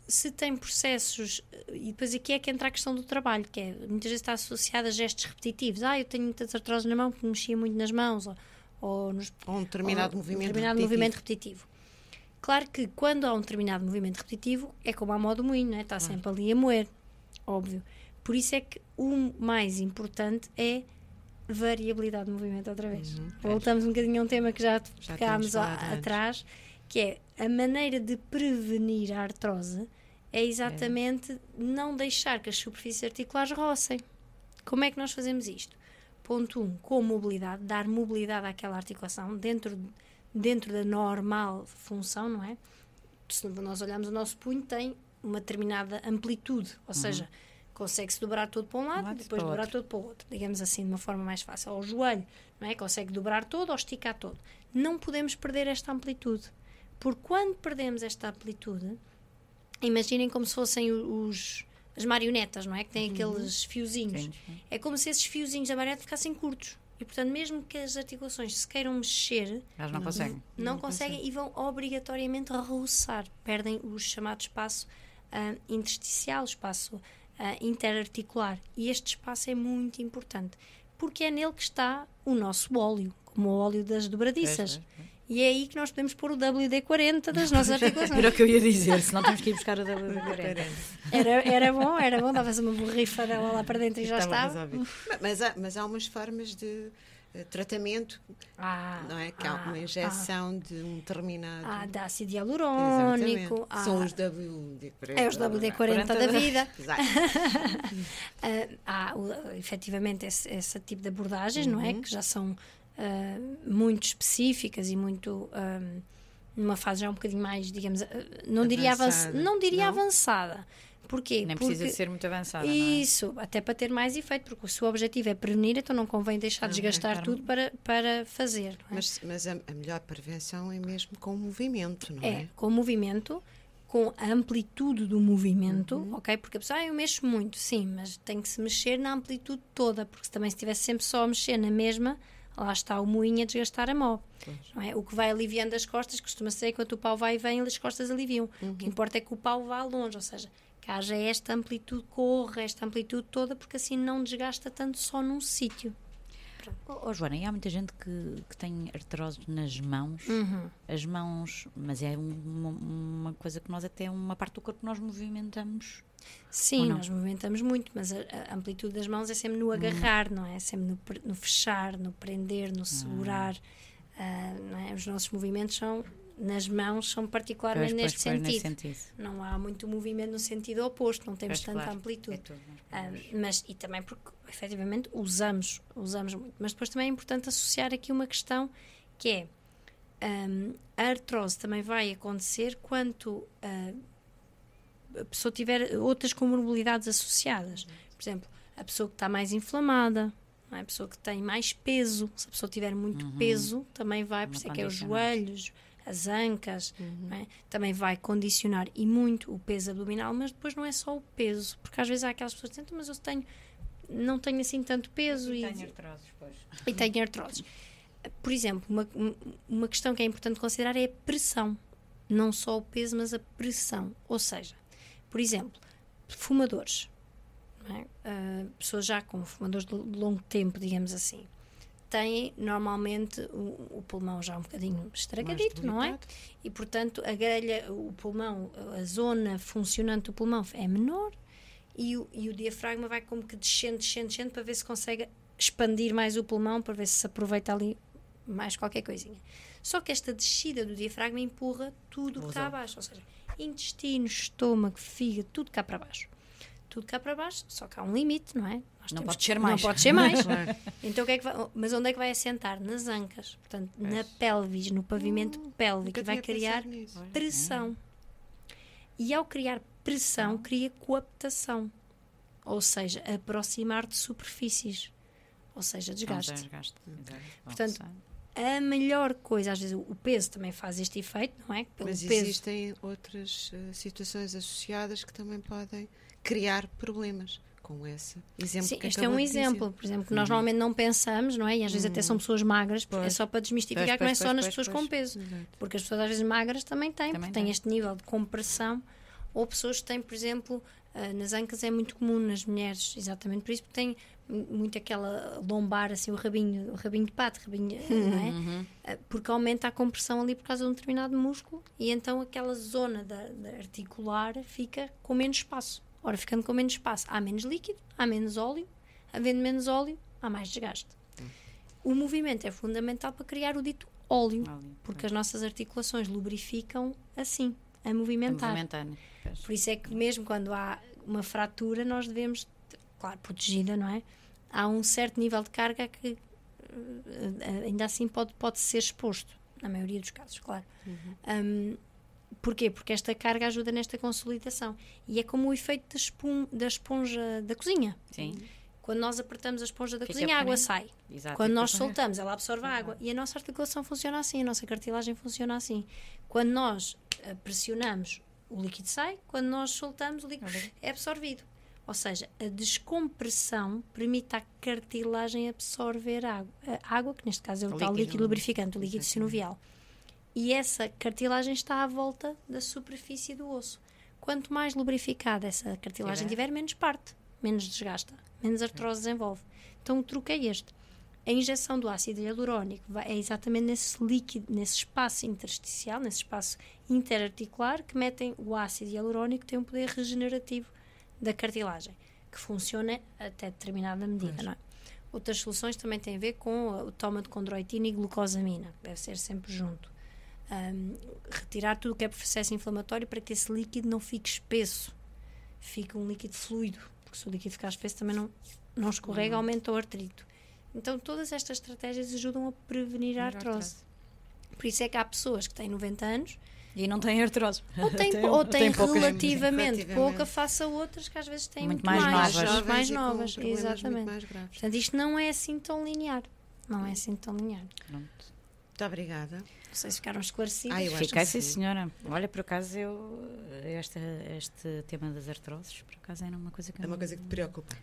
Speaker 8: se tem processos, e depois aqui é que entra a questão do trabalho, que muitas vezes está associada a gestos repetitivos. Eu tenho muitas artroses na mão porque mexia muito nas mãos, ou um
Speaker 5: determinado movimento
Speaker 8: repetitivo. Claro que quando há um determinado movimento repetitivo, é como a modo moinho, não é? Está sempre ali a moer, óbvio. Por isso é que o mais importante é variabilidade de movimento outra vez. Voltamos um bocadinho a um tema que já tocámos atrás, que é a maneira de prevenir a artrose é exatamente não deixar que as superfícies articulares rocem. Como é que nós fazemos isto? Ponto 1, com mobilidade, dar mobilidade àquela articulação dentro da normal função, não é? Se nós olharmos o nosso punho, tem uma determinada amplitude, ou seja, consegue-se dobrar todo para um lado e depois dobrar todo para o outro, digamos assim, de uma forma mais fácil. Ou o joelho, não é? Consegue dobrar todo ou esticar todo. Não podemos perder esta amplitude, porque quando perdemos esta amplitude, imaginem como se fossem as marionetas, não é? Que têm aqueles fiozinhos. Sim. É como se esses fiozinhos da marioneta ficassem curtos. E, portanto, mesmo que as articulações se queiram mexer,
Speaker 4: elas não conseguem.
Speaker 8: Não conseguem e vão obrigatoriamente roçar. Perdem o chamado espaço intersticial, espaço interarticular. E este espaço é muito importante, porque é nele que está o nosso óleo, como o óleo das dobradiças. E é aí que nós podemos pôr o WD-40 das nossas articulações.
Speaker 4: Era o que eu ia dizer, senão temos que ir buscar o WD-40.
Speaker 8: Era bom, dava-se uma borrifa dela lá para dentro e já estava.
Speaker 5: Mas há umas formas de tratamento, não é? Que há uma injeção de um determinado...
Speaker 8: de ácido hialurónico.
Speaker 5: São os WD-40.
Speaker 8: É os WD-40 da vida. Há, efetivamente, esse tipo de abordagens, não é? Que já são muito específicas e muito... numa fase já um bocadinho mais, digamos... Não diria avançada. Porquê?
Speaker 4: Nem precisa de ser muito avançada.
Speaker 8: Isso, não é? Até para ter mais efeito, porque o seu objetivo é prevenir, então não convém deixar desgastar tudo para fazer. Não é?
Speaker 5: Mas a melhor prevenção é mesmo com o movimento, não é?
Speaker 8: Com o movimento, com a amplitude do movimento, ok? Porque a pessoa, eu mexo muito, sim, mas tem que se mexer na amplitude toda, porque também se estivesse sempre só a mexer na mesma, lá está o moinho a desgastar a mão. Não é? O que vai aliviando as costas, costuma ser enquanto o pau vai e vem, as costas aliviam. O que importa é que o pau vá longe, ou seja, que haja esta amplitude, corra esta amplitude toda, porque assim não desgasta tanto só num sítio.
Speaker 4: Joana, e há muita gente que tem artrose nas mãos, as mãos, mas é uma coisa que nós até, uma parte do corpo que nós movimentamos.
Speaker 8: Sim, nós movimentamos muito, mas a amplitude das mãos é sempre no agarrar, não é? Sempre no fechar, no prender, no segurar. Não é? Os nossos movimentos nas mãos são particularmente neste sentido. Não há muito movimento no sentido oposto, não temos tanta amplitude. Mas, e também porque, efetivamente, usamos muito. Mas depois também é importante associar aqui uma questão que é a artrose também vai acontecer quando a pessoa tiver outras comorbilidades associadas. Por exemplo, a pessoa que está mais inflamada, não é? A pessoa que tem mais peso, se a pessoa tiver muito peso, também vai, por isso é que é os joelhos, as ancas, não é? Também vai condicionar e muito o peso abdominal, mas depois não é só o peso, porque às vezes há aquelas pessoas que dizem, mas eu não tenho assim tanto peso
Speaker 4: e tenho artroses, pois.
Speaker 8: E tenho artroses. Por exemplo, uma questão que é importante considerar é a pressão, não só o peso, mas a pressão, ou seja, por exemplo, fumadores, não é? Pessoas já com fumadores de longo tempo, digamos assim, têm normalmente o pulmão já um bocadinho estragadito, não é? E portanto a grelha, o pulmão, a zona funcionante do pulmão é menor e o diafragma vai como que descendo para ver se consegue expandir mais o pulmão, para ver se aproveita ali mais qualquer coisinha. Só que esta descida do diafragma empurra tudo que está abaixo, ou seja, intestino, estômago, fígado, tudo cá para baixo. Tudo cá para baixo, só que há um limite, não é?
Speaker 4: Não pode ser mais.
Speaker 8: Não pode ser mais. Então, mas onde é que vai assentar? Nas ancas, portanto, na pelvis, no pavimento pélvico, vai criar pressão. E ao criar pressão, cria coaptação, ou seja, aproximar de superfícies, ou seja, desgaste. Portanto, a melhor coisa, às vezes o peso também faz este efeito, não é?
Speaker 5: Mas existem outras situações associadas que também podem criar problemas, com esse exemplo.
Speaker 8: Sim,
Speaker 5: que
Speaker 8: este é um exemplo, por exemplo, que nós normalmente não pensamos, não é? E às vezes até são pessoas magras, é só para desmistificar que não é só nas pessoas com peso.
Speaker 5: Exato.
Speaker 8: Porque as pessoas às vezes magras também têm, porque têm este nível de compressão, ou pessoas que têm, por exemplo, nas ancas é muito comum nas mulheres, exatamente por isso, porque têm muito aquela lombar, assim, o rabinho de pato, não é? Porque aumenta a compressão ali por causa de um determinado músculo e então aquela zona da articular fica com menos espaço. Ora, ficando com menos espaço, há menos líquido, há menos óleo, havendo menos óleo, há mais desgaste. O movimento é fundamental para criar o dito óleo, porque as nossas articulações lubrificam assim, a movimentar. Por isso é que mesmo quando há uma fratura, nós devemos, claro, protegida, não é? Há um certo nível de carga que ainda assim pode ser exposto, na maioria dos casos, claro. Porquê? Porque esta carga ajuda nesta consolidação. E é como o efeito da esponja da cozinha.
Speaker 4: Sim.
Speaker 8: Quando nós apertamos a esponja da cozinha, a água sai.
Speaker 4: Exato.
Speaker 8: Quando nós soltamos, ela absorve a água. E a nossa articulação funciona assim, a nossa cartilagem funciona assim. Quando nós pressionamos, o líquido sai. Quando nós soltamos, o líquido é absorvido. Ou seja, a descompressão permite à cartilagem absorver a água, que neste caso é o tal líquido lubrificante, o líquido sinovial. E essa cartilagem está à volta da superfície do osso. Quanto mais lubrificada essa cartilagem tiver, menos parte, menos desgasta, menos artrose desenvolve. Então o truque é este. A injeção do ácido hialurónico é exatamente nesse líquido, nesse espaço intersticial, nesse espaço interarticular, que metem o ácido hialurónico, que tem um poder regenerativo da cartilagem, que funciona até determinada medida. Não é? Outras soluções também têm a ver com o toma de condroitina e glucosamina, deve ser sempre junto. Retirar tudo o que é processo inflamatório para que esse líquido não fique espesso, fique um líquido fluido, porque se o líquido ficar espesso também não escorrega, aumenta o artrito. Então todas estas estratégias ajudam a prevenir a artrose. Por isso é que há pessoas que têm 90 anos
Speaker 4: e não têm artrose,
Speaker 8: ou têm relativamente pouca, face a outras que às vezes têm muito mais novas. Exatamente.
Speaker 5: Mais graves.
Speaker 8: Portanto, isto não é assim tão linear. Não é assim tão linear.
Speaker 5: Pronto. Muito obrigada.
Speaker 8: Não sei se ficaram esclarecidos.
Speaker 4: Fiquei, sim, senhora. Olha, por acaso, este tema das artroses, por acaso, era uma coisa que...
Speaker 5: É uma coisa que te preocupa.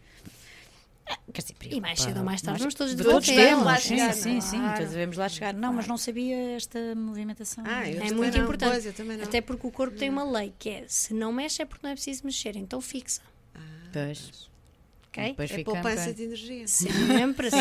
Speaker 4: Quer dizer,
Speaker 8: e mais cedo ou mais tarde vamos todos
Speaker 4: temos. Sim,
Speaker 8: claro.
Speaker 4: todos devemos lá chegar. Não, mas não sabia esta movimentação.
Speaker 8: É muito importante. Até porque o corpo tem uma lei que é, se não mexe é porque não é preciso mexer, então fixa.
Speaker 4: Pois.
Speaker 8: Okay?
Speaker 5: É poupança de energia.
Speaker 8: Sempre.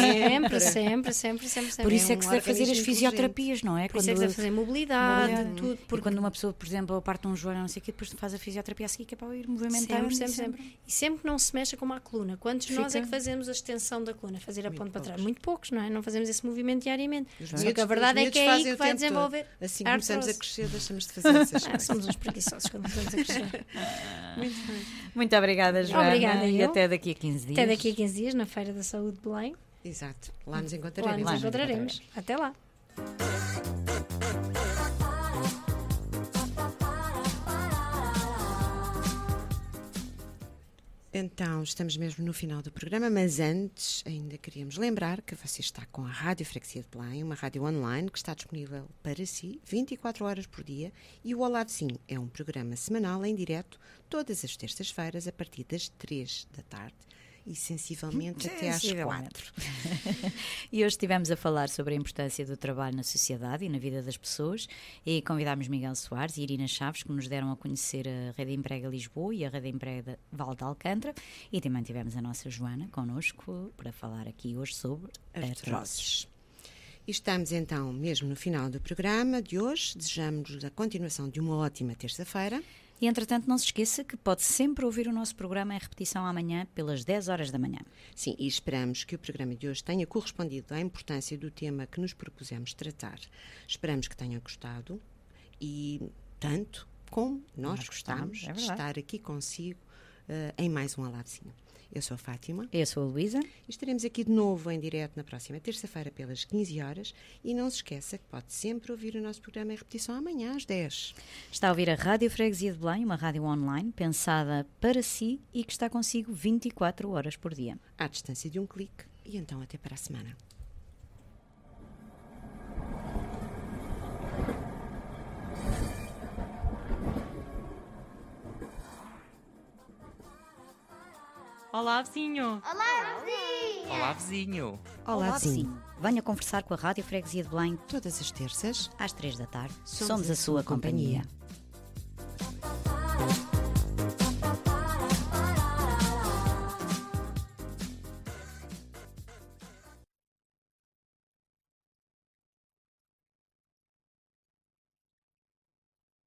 Speaker 4: Por isso é que se deve fazer as fisioterapias, não é?
Speaker 8: Por isso é que se deve fazer mobilidade, tudo.
Speaker 4: Porque quando uma pessoa, por exemplo, parte um joelho, não sei o quê, depois faz a fisioterapia a seguir, que é para ir movimentando.
Speaker 8: Sempre. E sempre que não se mexa como a coluna. Quantos de nós é que fazemos a extensão da coluna? Fazer a ponta para trás? Muito poucos, não é? Não fazemos esse movimento diariamente. Só que a verdade é que é aí que vai desenvolver.
Speaker 5: Assim começamos a crescer, deixamos de fazer essas coisas.
Speaker 8: Somos uns preguiçosos quando começamos a crescer.
Speaker 5: Muito bem.
Speaker 4: Muito obrigada, Joana.
Speaker 8: Obrigada,
Speaker 4: e até daqui a 15 dias.
Speaker 8: Até daqui a 15 dias, na Feira da Saúde de Belém.
Speaker 5: Exato. Lá nos encontraremos.
Speaker 8: Até lá.
Speaker 5: Então, estamos mesmo no final do programa, mas antes ainda queríamos lembrar que você está com a Rádio Freguesia de Belém, uma rádio online que está disponível para si 24 horas por dia, e o Olá Vizinho é um programa semanal em direto todas as terças-feiras a partir das 3 da tarde e sensivelmente até às 4.
Speaker 4: E hoje estivemos a falar sobre a importância do trabalho na sociedade e na vida das pessoas, e convidámos Miguel Soares e Irina Chaves, que nos deram a conhecer a Rede Emprega Lisboa e a Rede Emprega Val de Alcântara, e também tivemos a nossa Joana connosco para falar aqui hoje sobre artroses.
Speaker 5: E estamos então mesmo no final do programa de hoje. Desejamos a continuação de uma ótima terça-feira.
Speaker 4: E, entretanto, não se esqueça que pode sempre ouvir o nosso programa em repetição amanhã, pelas 10 horas da manhã.
Speaker 5: Sim, e esperamos que o programa de hoje tenha correspondido à importância do tema que nos propusemos tratar. Esperamos que tenham gostado e, tanto como nós gostamos de estar aqui consigo em mais um Olá Vizinho. Eu sou a Fátima.
Speaker 4: Eu sou a Luísa.
Speaker 5: E estaremos aqui de novo em direto na próxima terça-feira pelas 15 horas. E não se esqueça que pode sempre ouvir o nosso programa em repetição amanhã às 10.
Speaker 4: Está a ouvir a Rádio Freguesia de Belém, uma rádio online pensada para si e que está consigo 24 horas por dia.
Speaker 5: À distância de um clique. E então até para a semana.
Speaker 9: Olá, vizinho!
Speaker 10: Olá, vizinho!
Speaker 7: Olá, vizinho!
Speaker 5: Olá, vizinho!
Speaker 4: Venha conversar com a Rádio Freguesia de Belém
Speaker 5: todas as terças
Speaker 4: às 3 da tarde.
Speaker 5: Somos a sua companhia.